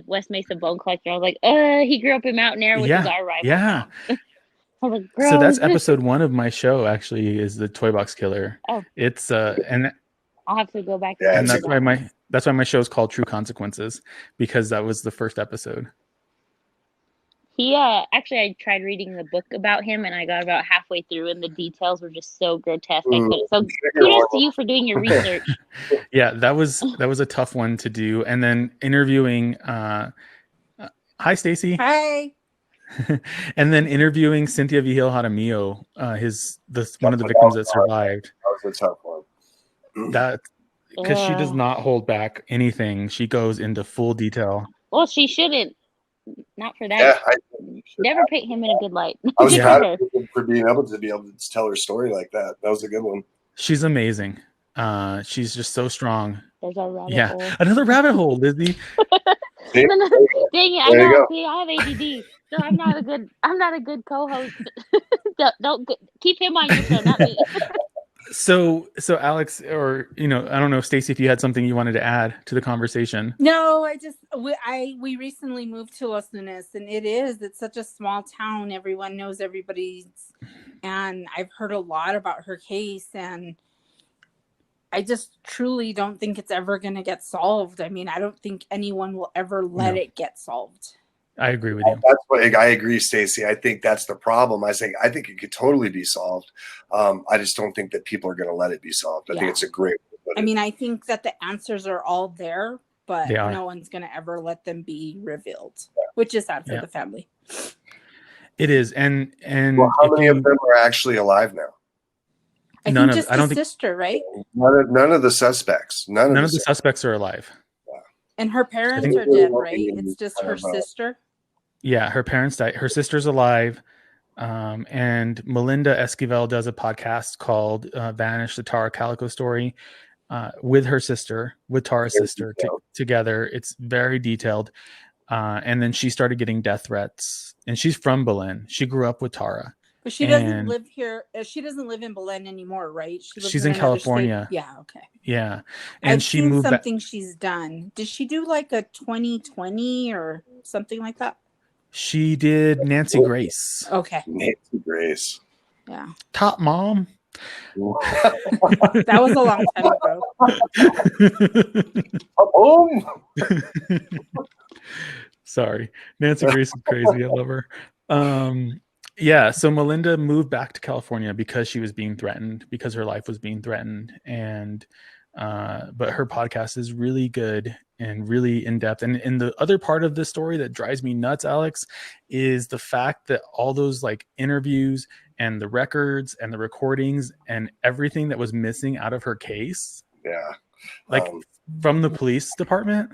West Mesa Bone Collector. I was like, he grew up in Mountain Air, which is our rival. Yeah. I was like, so that's episode 1 of my show. Actually, is the Toy Box Killer. Oh, it's and I'll have to go back. And that's why my show is called True Consequences, because that was the first episode. He actually, I tried reading the book about him, and I got about halfway through, and the details were just so grotesque. So kudos to you for doing your research. That was a tough one to do, and then interviewing. Hi, Stacy. Hi. And then interviewing Cynthia Vigil Jaramillo, one of the victims that survived. That was a tough one. That because she does not hold back anything. She goes into full detail. Well, she shouldn't. Not for that. Never paint him in a good light. I was proud of her for being able to tell her story like that. That was a good one. She's amazing. She's just so strong. There's a rabbit hole. Another rabbit hole, Lizzie. Dang it! I know. See, I have ADD, so I'm not a good co-host. don't keep him on your show, not me. So Alex, or I don't know, Stacy, if you had something you wanted to add to the conversation. No, we recently moved to Los Lunas, and it's such a small town. Everyone knows everybody's, and I've heard a lot about her case, and I just truly don't think it's ever going to get solved. I mean, I don't think anyone will ever let it get solved. I agree with you. That's what I agree, Stacy. I think that's the problem. I think it could totally be solved. I just don't think that people are going to let it be solved. I think it's a great. I mean, I think that the answers are all there, but no one's going to ever let them be revealed, which is sad for the family. It is, and well, how many of them are actually alive now? I think just the sister, right? None of the suspects. None of the suspects are alive. And her parents are dead, right? It's just her sister. Yeah, her parents died. Her sister's alive. And Melinda Esquivel does a podcast called Vanish, the Tara Calico story. with her sister, with Tara's Very sister detailed. together. It's very detailed. And then she started getting death threats, and she's from Belen. She grew up with Tara. But she doesn't And live here. She doesn't live in Belen anymore, right? She lives she's in another state. California. Yeah, okay. Yeah. And I've she seen moved back. something she's done. Did she do like a 2020 or something like that? She did Nancy Grace. Okay. Nancy Grace. Yeah. Top Mom. That was a long time ago. Sorry. Nancy Grace is crazy. I love her. Yeah, so Melinda moved back to California because she was being threatened, because her life was being threatened. And but her podcast is really good and really in depth. And the other part of this story that drives me nuts, Alex, is the fact that all those like interviews and the records and the recordings and everything that was missing out of her case, Yeah. like from the police department.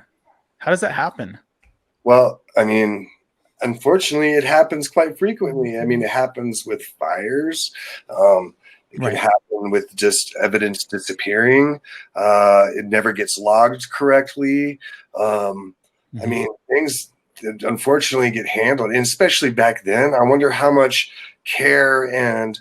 How does that happen? Well, I mean, unfortunately, it happens quite frequently. I mean, it happens with fires. It can happen with just evidence disappearing. It never gets logged correctly. I mean, things that unfortunately get handled, and especially back then. I wonder how much care and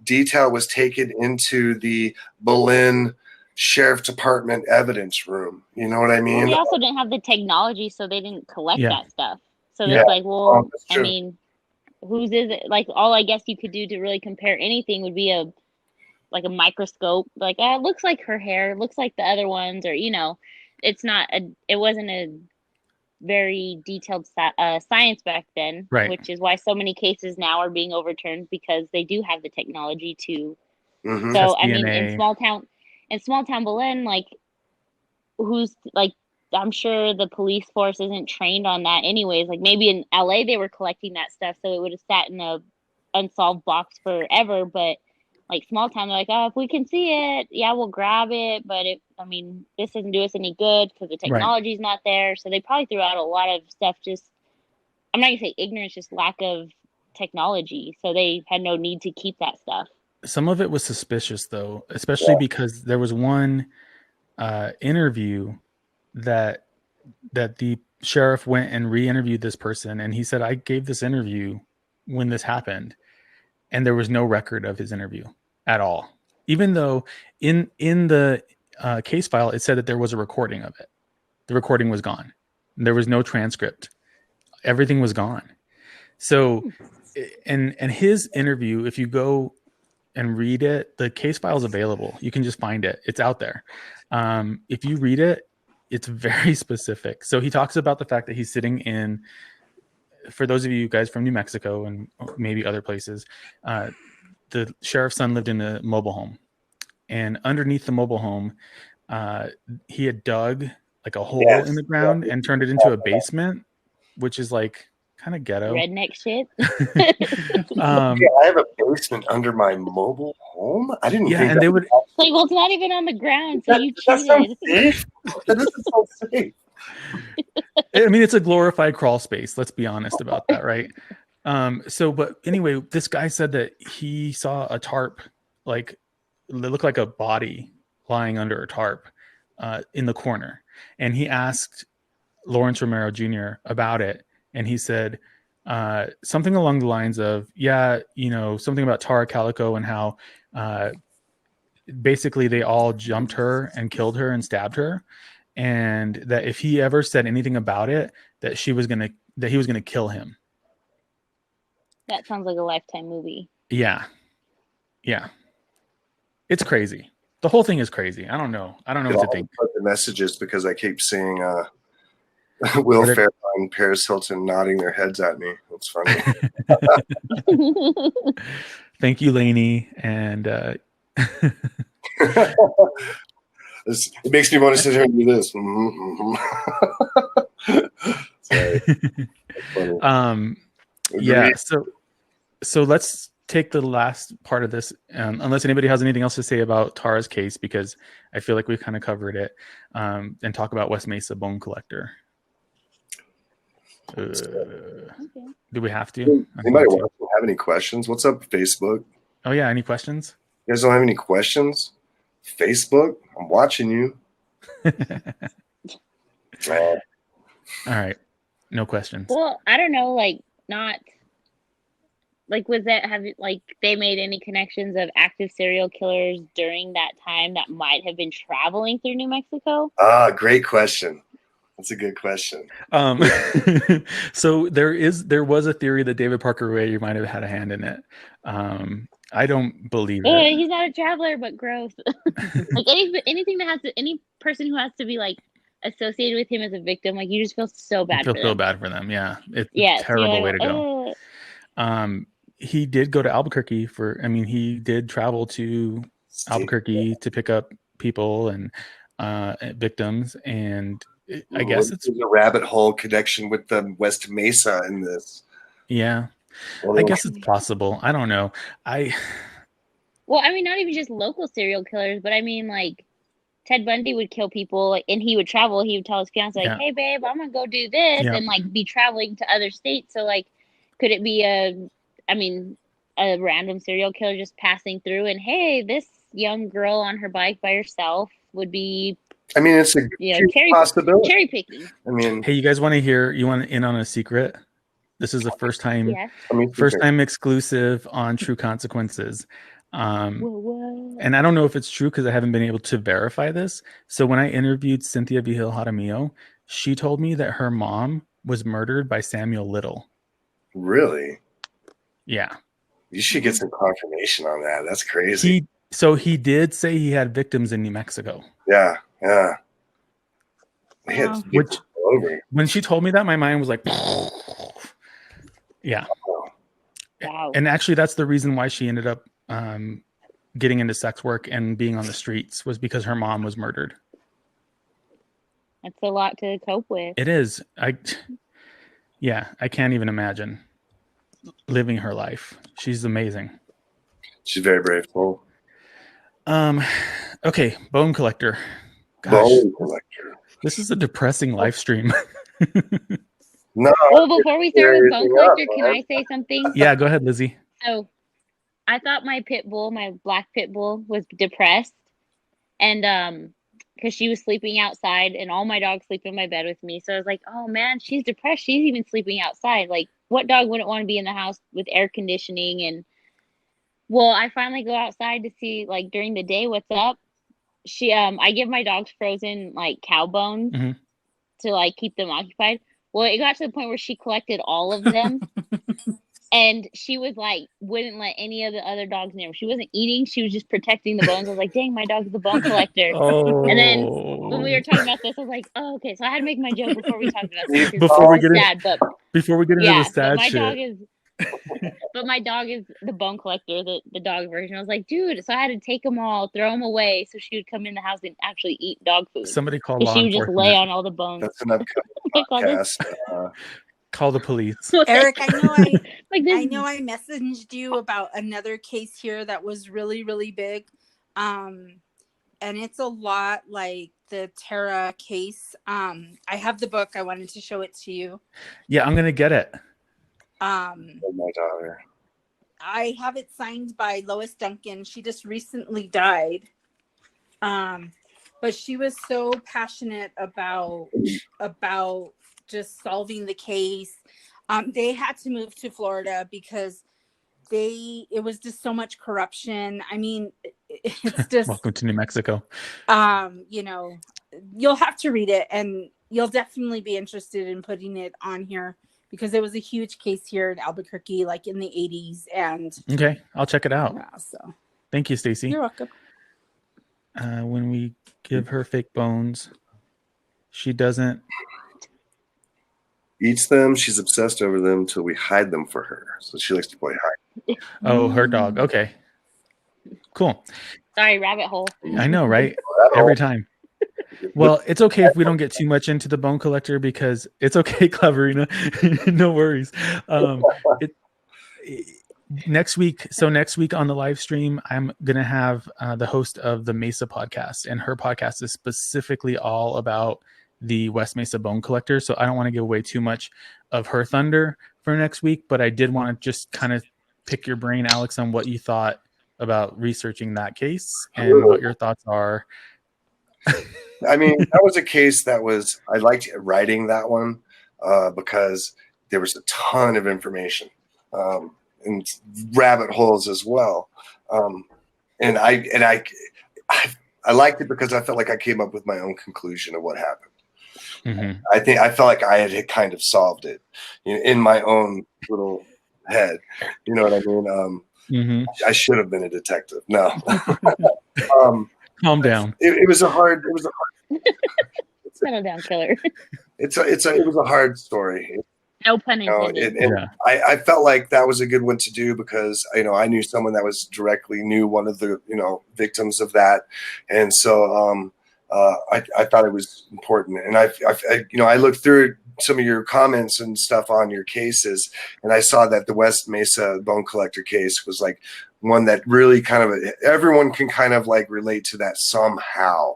detail was taken into the Belen Sheriff Department evidence room. You know what I mean? They also didn't have the technology, so they didn't collect that stuff. So Yeah. it's like, well, That's I true. mean, whose is it? Like, all I guess you could do to really compare anything would be a microscope. Like, it looks like her hair, looks like the other ones, or it wasn't a very detailed science back then, Right. which is why so many cases now are being overturned, because they do have the technology to. Mhm. So Test I mean, DNA. in small town Belen, like, who's like, I'm sure the police force isn't trained on that anyways. Like, maybe in LA they were collecting that stuff, so it would have sat in a unsolved box forever. But like small town, they're like, oh, if we can see it, yeah, we'll grab it. But this doesn't do us any good because the technology's not there. So they probably threw out a lot of stuff. Just, I'm not gonna say ignorance, just lack of technology. So they had no need to keep that stuff. Some of it was suspicious, though, especially because there was one interview that the sheriff went and re-interviewed this person, and he said, I gave this interview when this happened, and there was no record of his interview at all, even though in the case file it said that there was a recording of it. The recording was gone. There was no transcript. Everything was gone. So and his interview, if you go and read it, the case file is available. You can just find it. It's out there. If you read it, it's very specific. So he talks about the fact that he's sitting in, for those of you guys from New Mexico and maybe other places, the sheriff's son lived in a mobile home. And underneath the mobile home, he had dug like a hole in the ground and turned it into a basement, which is like kind of ghetto. Redneck shit. I have a basement under my mobile home. I didn't think. And they would. Like, well, it's not even on the ground, so you That sounds cheated. safe. That doesn't sound safe. I mean, it's a glorified crawl space. Let's be honest about that, right? But anyway, this guy said that he saw a tarp, like it looked like a body lying under a tarp in the corner, and he asked Lawrence Romero Jr. about it, and he said something along the lines of, something about Tara Calico and how basically they all jumped her and killed her and stabbed her, and that if he ever said anything about it, that he was gonna kill him. That sounds like a Lifetime movie. Yeah. It's crazy. The whole thing is crazy. I don't know what to think. The messages, because I keep seeing Will Ferrell and Paris Hilton nodding their heads at me. It's funny. Thank you, Lainey. And it makes me want to sit here and do this. Sorry. So let's take the last part of this, unless anybody has anything else to say about Tara's case, because I feel like we've kind of covered it, and talk about West Mesa Bone Collector. Do we have to? Anybody have any questions? What's up, Facebook? Oh yeah, any questions? You guys don't have any questions? Facebook, I'm watching you. All right. No questions. Well, I don't know, like, not like, was that have like they made any connections of active serial killers during that time that might have been traveling through New Mexico? Great question. That's a good question. So there was a theory that David Parker Ray might have had a hand in it. I don't believe it. He's not a traveler, but gross. Like anything that has to, any person who has to be like associated with him as a victim, like you just feel so bad. You feel for so them. bad for them. Yeah, it's Yes, a terrible like, way to go. He did go to Albuquerque he did travel to Albuquerque to pick up people and victims, and I guess it's a rabbit hole connection with the West Mesa in this. Yeah, I guess it's possible. I don't know. Well, I mean, not even just local serial killers, but I mean, like Ted Bundy would kill people, and he would travel. He would tell his fiance, like, "Hey, babe, I'm gonna go do this," and like be traveling to other states. So, like, could it be a random serial killer just passing through, and hey, this young girl on her bike by herself would be. I mean, it's a possibility. Cherry picking. I mean, hey, you guys want in on a secret? This is the first time exclusive on True Consequences. And I don't know if it's true because I haven't been able to verify this. So when I interviewed Cynthia Vigil Jaramillo, she told me that her mom was murdered by Samuel Little. Really? Yeah. You should get some confirmation on that. That's crazy. He did say he had victims in New Mexico. Yeah. When she told me that, my mind was like, yeah. Wow. And actually, that's the reason why she ended up getting into sex work and being on the streets, was because her mom was murdered. That's a lot to cope with. It is. I can't even imagine living her life. She's amazing. She's very brave. Cool. Okay, Bone Collector. Gosh, Bone Collector. This is a depressing live stream. No. Well, before we start with Bone Collector, can I say something? Yeah, go ahead, Lizzie. So, I thought my black pit bull, was depressed, and because she was sleeping outside, and all my dogs sleep in my bed with me. So I was like, oh man, she's depressed. She's even sleeping outside. Like, what dog wouldn't want to be in the house with air conditioning? And well, I finally go outside to see, like, during the day what's up. I give my dogs frozen like cow bones to like keep them occupied. Well, it got to the point where she collected all of them. And she was like, wouldn't let any of the other dogs near. She wasn't eating. She was just protecting the bones. I was like, dang, my dog's the bone collector. And then when we were talking about this, I was like, oh, okay. So I had to make my joke before we talked about this. Before we get into the sad shit. But my dog is the bone collector, the dog version. I was like, dude, so I had to take them all, throw them away, so she would come in the house and actually eat dog food. Somebody call law enforcement. She would just lay on all the bones. That's an upcoming podcast. Call the police. Eric, I know I messaged you about another case here that was really, really big. And it's a lot like the Tara case. I have the book. I wanted to show it to you. Yeah, I'm gonna get it. My daughter. I have it signed by Lois Duncan. She just recently died. But she was so passionate about just solving the case. They had to move to Florida because it was just so much corruption. I mean, it's just welcome to New Mexico. You'll have to read it, and you'll definitely be interested in putting it on here because it was a huge case here in Albuquerque, like in the 80s. And okay, I'll check it out. Yeah, so thank you, Stacy. You're welcome. When we give her fake bones, she doesn't eats them. She's obsessed over them till we hide them for her. So she likes to play hide. Oh, her dog. Okay, cool. Sorry, rabbit hole. I know, right? Every time. Well, it's okay if we don't get too much into the Bone Collector because it's okay, Cleverina. No worries. Next week on the live stream, I'm going to have the host of the Mesa podcast, and her podcast is specifically all about the West Mesa Bone Collector. So I don't want to give away too much of her thunder for next week, but I did want to just kind of pick your brain, Alex, on what you thought about researching that case and what your thoughts are. I mean, that was a case I liked writing that one because there was a ton of information and rabbit holes as well. And I liked it because I felt like I came up with my own conclusion of what happened. Mm-hmm. I felt like I had kind of solved it in my own little head. You know what I mean? Mm-hmm. I should have been a detective. No. Calm down. It was a hard. Settle down, killer. It was a hard story. No pun intended. I felt like that was a good one to do because I knew someone that was knew one of the victims of that, and so I thought it was important. And I looked through some of your comments and stuff on your cases, and I saw that the West Mesa bone collector case was like one that really kind of everyone can kind of like relate to that somehow.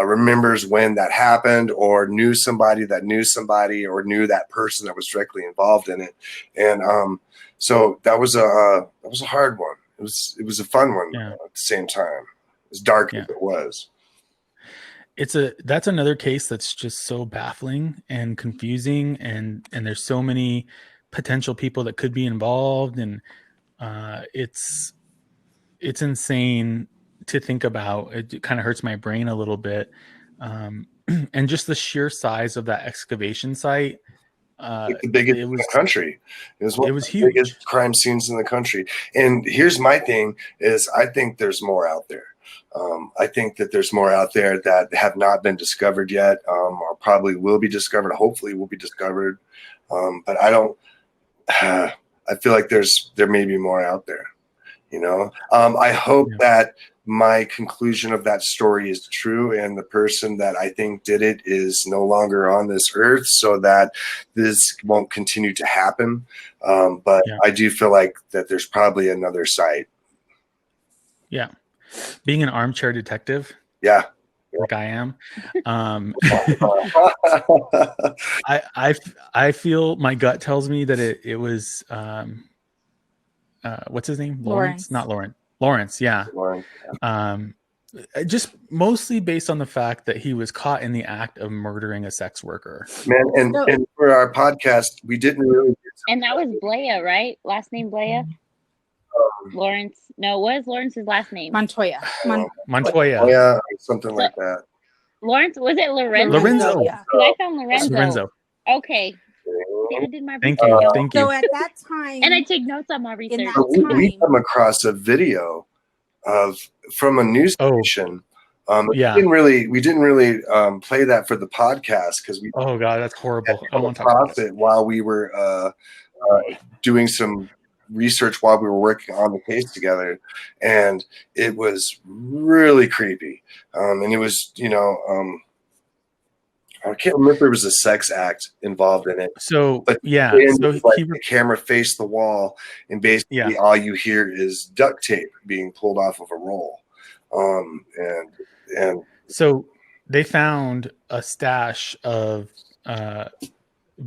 Remembers when that happened, or knew somebody that knew somebody, or knew that person that was directly involved in it. And so that was a hard one. It was a fun one at the same time, as dark as it was. That's another case that's just so baffling and confusing, and there's so many potential people that could be involved, and it's insane to think about. It kind of hurts my brain a little bit, and just the sheer size of that excavation site. The biggest in the country. It was one of the huge. biggest crime scenes in the country. And here's my thing: is I think there's more out there. I think that there's more out there that have not been discovered yet, or probably will be discovered. Hopefully, will be discovered. But I don't. I feel like there may be more out there. I hope that my conclusion of that story is true, and the person that I think did it is no longer on this earth, so that this won't continue to happen. But I do feel like that there's probably another site. Yeah. Being an armchair detective. Yeah. Like I am. I feel, my gut tells me that it was what's his name? Lawrence? Not Lawrence. Lawrence, yeah. Lawrence. Just mostly based on the fact that he was caught in the act of murdering a sex worker. Man, and for our podcast, we didn't really. And that was Blea, right? Last name Blea? Lawrence. No, what is Lawrence's last name? Montoya. Montoya, something like that. Lawrence, was it Lorenzo? Lorenzo. Yeah. Because I found Lorenzo. Lorenzo. Okay. See, I did my Thank research. you. Thank you. So at that time, And I take notes on my research. We come across a video from a news station. We didn't really play that for the podcast because we. Oh God, that's horrible. I want to talk about it while we were doing some research while we were working on the case together, and it was really creepy. And it was, I can't remember if there was a sex act involved in it. So but the camera faced the wall, and basically all you hear is duct tape being pulled off of a roll. And so they found a stash of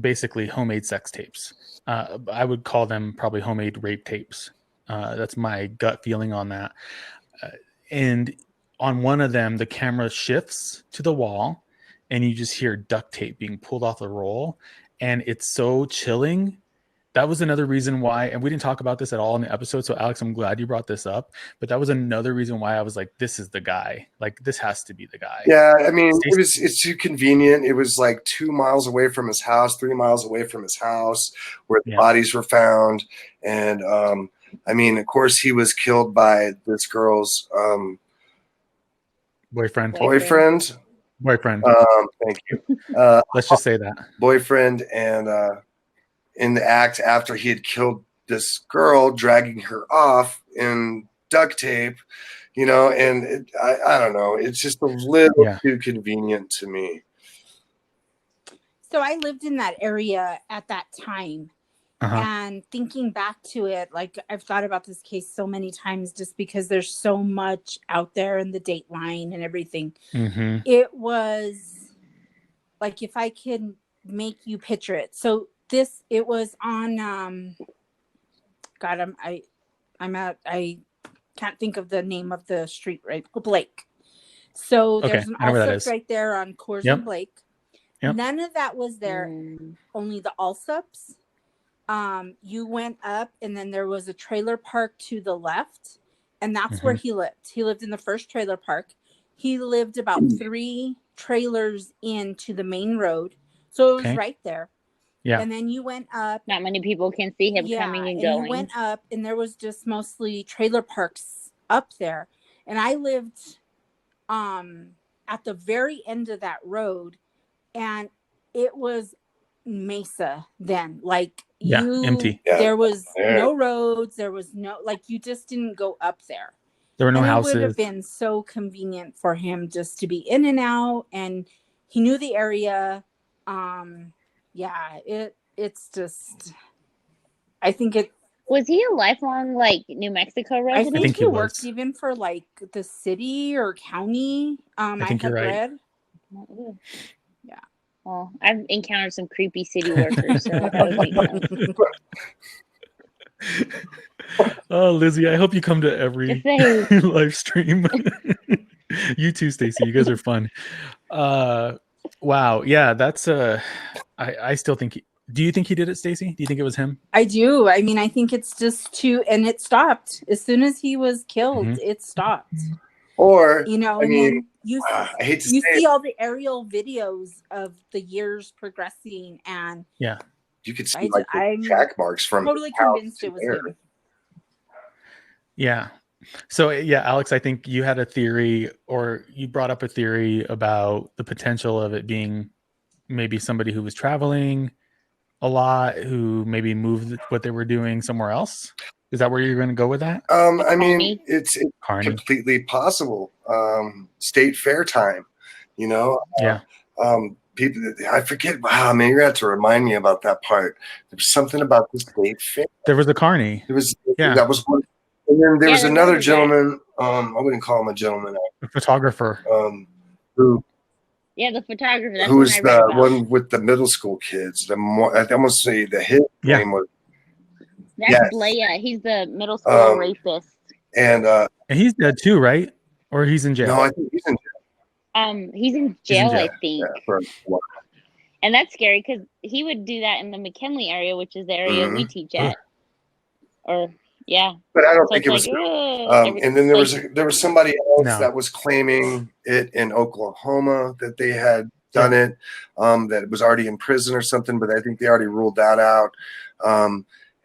basically homemade sex tapes. I would call them probably homemade rape tapes. That's my gut feeling on that. And on one of them, the camera shifts to the wall, and you just hear duct tape being pulled off the roll, and it's so chilling. That was another reason why, and we didn't talk about this at all in the episode, so Alex, I'm glad you brought this up, but that was another reason why I was like, this is the guy. Like, this has to be the guy. Yeah, I mean, it's too convenient. It was like 2 miles away from his house, 3 miles away from his house, where the bodies were found. And, I mean, of course, he was killed by this girl's boyfriend. Thank you. Let's just say that. Boyfriend, and in the act after he had killed this girl, dragging her off in duct tape, and I don't know. It's just a little too convenient to me. So I lived in that area at that time. And thinking back to it, like I've thought about this case so many times just because there's so much out there in the Dateline and everything. Mm-hmm. It was like, if I can make you picture it. So it was on, God, I can't think of the name of the street, right? Blake. So there's an I know where that Allsups is. right there on Coors Yep. and Blake. Yep. None of that was there. Only the Allsups. You went up, and then there was a trailer park to the left, and that's where he lived. He lived in the first trailer park. He lived about 3 trailers into the main road, so it was right there. Yeah. And then you went up. Not many people can see him coming and going. You went up, and there was just mostly trailer parks up there. And I lived at the very end of that road, and it was mesa then. Like empty. There was no roads. There was no, like, you just didn't go up there. There were no houses. It would have been so convenient for him just to be in and out, and he knew the area. It's just, I think it. Was he a lifelong, like, New Mexico resident? I think he worked even for, like, the city or county. I think you're right. Yeah. Well, I've encountered some creepy city workers, so that would Oh, Lizzie, I hope you come to every live stream. You too, Stacy. You guys are fun. Wow. Yeah, that's I still think do you think he did it, Stacy? Do you think it was him? I do. I mean, I think it's just and it stopped. As soon as he was killed, it stopped. Or, you know, I mean, then you see all the aerial videos of the years progressing, and you could see like the track marks from. Totally convinced it was him. Yeah. So Alex, I think you had a theory, or you brought up a theory about the potential of it being maybe somebody who was traveling a lot, who maybe moved what they were doing somewhere else. Is that where you're going to go with that? I mean, it's completely possible. State fair time, you know? People, I forget. Wow, man, you're going to have to remind me about that part. There was something about the state fair. There was a carny. That was one. And then there was another gentleman. I wouldn't call him a gentleman. A photographer. Who? Yeah, the photographer. That's who was the one with the middle school kids? I almost say his name was. That's Blaya. He's the middle school rapist. And he's dead too, right? Or he's in jail? No, I think he's in jail. He's in jail, I think. And that's scary because he would do that in the McKinley area, which is the area we teach at. But I don't think it was. And then there was somebody else that was claiming it in Oklahoma that they had done it, that was already in prison or something. But I think they already ruled that out.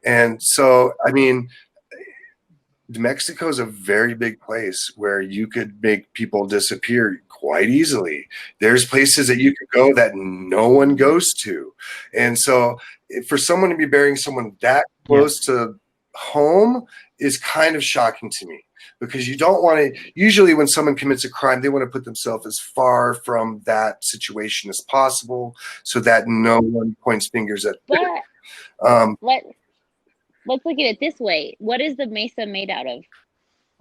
And so, I mean, Mexico is a very big place where you could make people disappear quite easily. There's places that you could go that no one goes to. And so for someone to be burying someone that close to home is kind of shocking to me, because you don't want to, usually when someone commits a crime, they want to put themselves as far from that situation as possible so that no one points fingers at them. Let's look at it this way. What is the mesa made out of?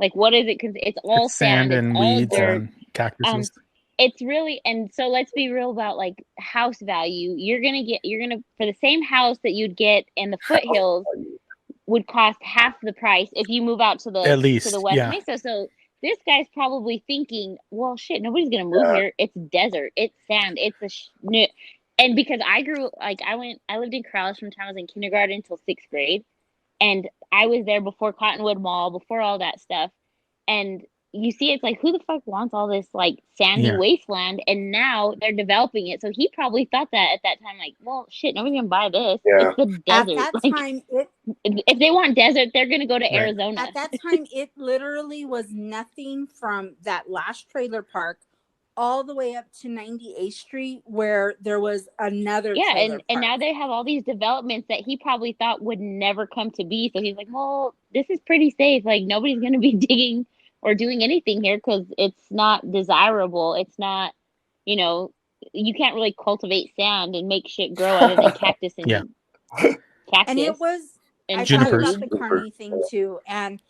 Like, what is it? Because it's all sand and weeds and cactuses. It's really, and so let's be real about like house value. You're gonna for the same house that you'd get in the foothills would cost half the price if you move out to the West Mesa. So this guy's probably thinking, well, shit, nobody's gonna move here. It's desert. It's sand. It's and because I lived in Corrales from the time I was in kindergarten until 6th grade. And I was there before Cottonwood Mall, before all that stuff. And you see, it's like, who the fuck wants all this like sandy wasteland? And now they're developing it. So he probably thought that at that time, like, well, shit, nobody's gonna buy this. It's the desert. At that time, if they want desert, they're gonna go to Arizona. At that time, it literally was nothing from that last trailer park all the way up to 98th Street, where there was another and now they have all these developments that he probably thought would never come to be. So he's like, well, this is pretty safe. Like, nobody's going to be digging or doing anything here because it's not desirable. It's not, you can't really cultivate sand and make shit grow other than cactus and cactus. And it was, I junipers. thought about the Carney thing too. And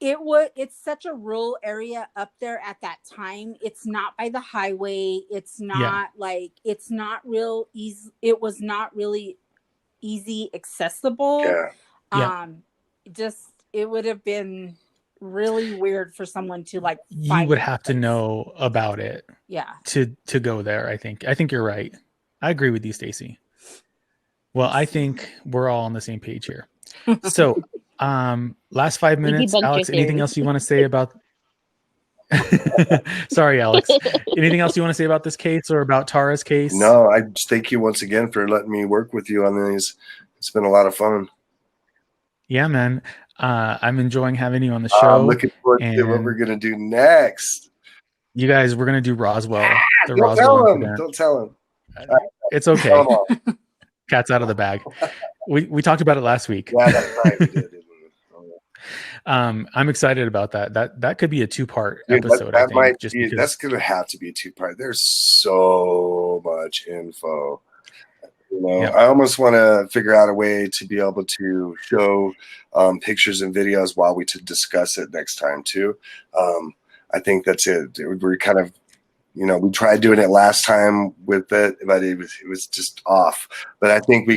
it's such a rural area up there at that time. It's not by the highway. It's not it's not real easy. It was not really easy accessible. it would have been really weird for someone to like. You would have to know about it. Yeah. To go there, I think you're right. I agree with you, Stacy. Well, I think we're all on the same page here. So, last 5 minutes, Alex, anything else you want to say about? Sorry, Alex. Anything else you want to say about this case or about Tara's case? No, I just thank you once again for letting me work with you on these. It's been a lot of fun. Yeah, man. I'm enjoying having you on the show. I'm looking forward to what we're gonna do next. You guys, we're gonna do Roswell. The Don't Roswell tell him. incident. Don't tell him. It's okay. Cat's out of the bag. We talked about it last week. Yeah, that's right. We did. I'm excited about that. That could be a 2-part episode. That I think, might just be, because that's going to have to be a 2-part. There's so much info. I almost want to figure out a way to be able to show pictures and videos while we discuss it next time too. I think that's it. We're kind of, we tried doing it last time with it, but it was just off. But I think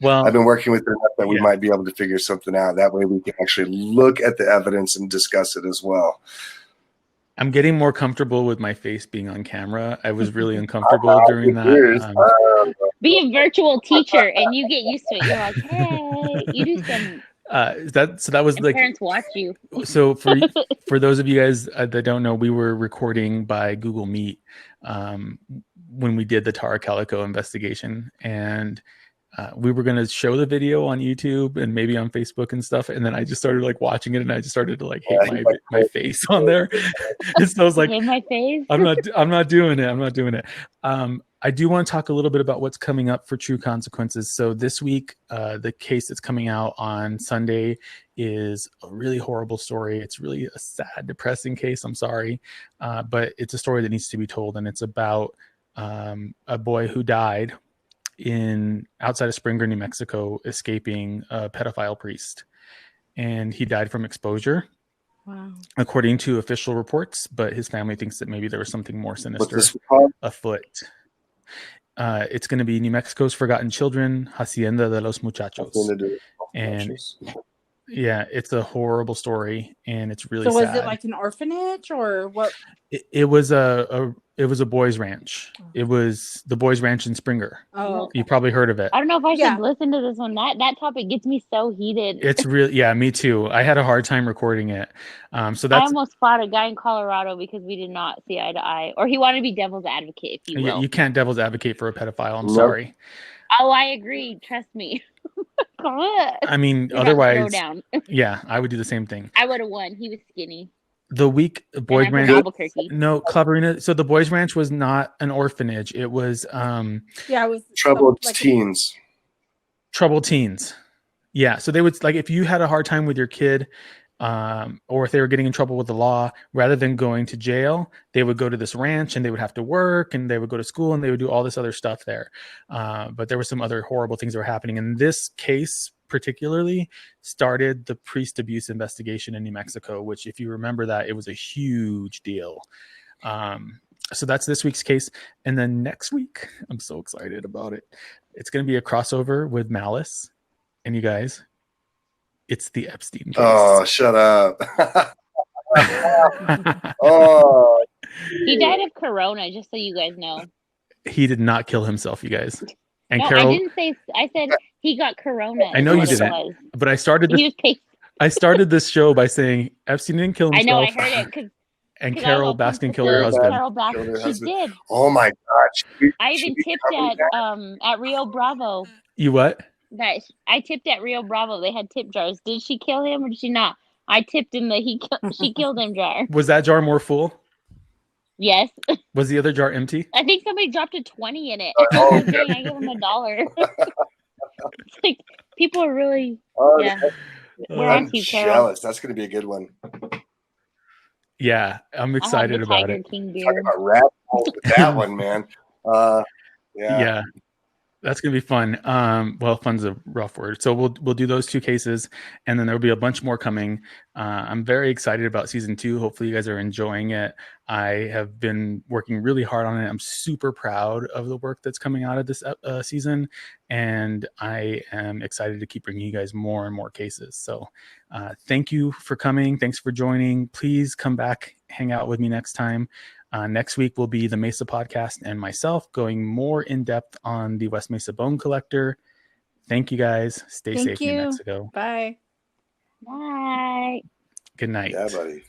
I've been working with it enough that we might be able to figure something out. That way we can actually look at the evidence and discuss it as well. I'm getting more comfortable with my face being on camera. I was really uncomfortable during that. Be a virtual teacher and you get used to it. You're like, hey, you do some. That was like parents watch you. So for those of you guys that don't know, we were recording by Google Meet when we did the Tara Calico investigation, and we were going to show the video on YouTube and maybe on Facebook and stuff. And then I just started like watching it, and I just started to like hate my face on there. And so I was like, hate my face? I'm not doing it. I'm not doing it. I do want to talk a little bit about what's coming up for True Consequences. So this week, the case that's coming out on Sunday is a really horrible story. It's really a sad, depressing case. I'm sorry. But it's a story that needs to be told. And it's about a boy who died outside of Springer, New Mexico, escaping a pedophile priest. And he died from exposure. Wow. According to official reports, but his family thinks that maybe there was something more sinister afoot. It's going to be New Mexico's Forgotten Children, Hacienda de los Muchachos. And yeah, it's a horrible story, and it's really sad. So was it like an orphanage or what? It was a boys' ranch. It was the boys' ranch in Springer. Oh, you probably heard of it. I don't know if I should listen to this one. That topic gets me so heated. It's really, me too. I had a hard time recording it. So I almost fought a guy in Colorado because we did not see eye to eye, or he wanted to be devil's advocate, if you will. You can't devil's advocate for a pedophile. I'm sorry. Oh, I agree. Trust me. I mean, otherwise, I would do the same thing. I would have won. He was skinny. The week Boys Ranch, Clubberina. So the Boys Ranch was not an orphanage. It was it was troubled teens. Troubled teens. Yeah. So they would, like, if you had a hard time with your kid, or if they were getting in trouble with the law, rather than going to jail, they would go to this ranch and they would have to work and they would go to school and they would do all this other stuff there. But there were some other horrible things that were happening. And this case particularly started the priest abuse investigation in New Mexico, which, if you remember that, it was a huge deal. So that's this week's case. And then next week, I'm so excited about it. It's going to be a crossover with Malice. And you guys, it's the Epstein case. Oh, shut up. He died of corona, just so you guys know. He did not kill himself, you guys. And no, Carol, I didn't say. I said he got corona. I know you didn't, but I started this show by saying Epstein didn't kill himself. I know, I heard it. And Carol Baskin killed her husband. Carol Baskin, she did. Oh my gosh! I even tipped at Rio Bravo. You what? That I tipped at Rio Bravo. They had tip jars. Did she kill him or did she not? I tipped in she killed him jar. Was that jar more full? Yes. Was the other jar empty? I think somebody dropped a 20 in it. I gave him $1. It's like people are really I'm jealous. That's going to be a good one. Yeah, I'm excited about it. King beer. Talking about rat holes with that one, man. Yeah. That's gonna be fun. Well, fun's a rough word. So we'll do those 2 cases, and then there'll be a bunch more coming. I'm very excited about season 2. Hopefully, you guys are enjoying it. I have been working really hard on it. I'm super proud of the work that's coming out of this season, and I am excited to keep bringing you guys more and more cases. So, thank you for coming. Thanks for joining. Please come back, hang out with me next time. Next week will be the Mesa podcast and myself going more in depth on the West Mesa Bone Collector. Thank you guys. Stay safe in New Mexico. Bye. Bye. Good night. Yeah, buddy.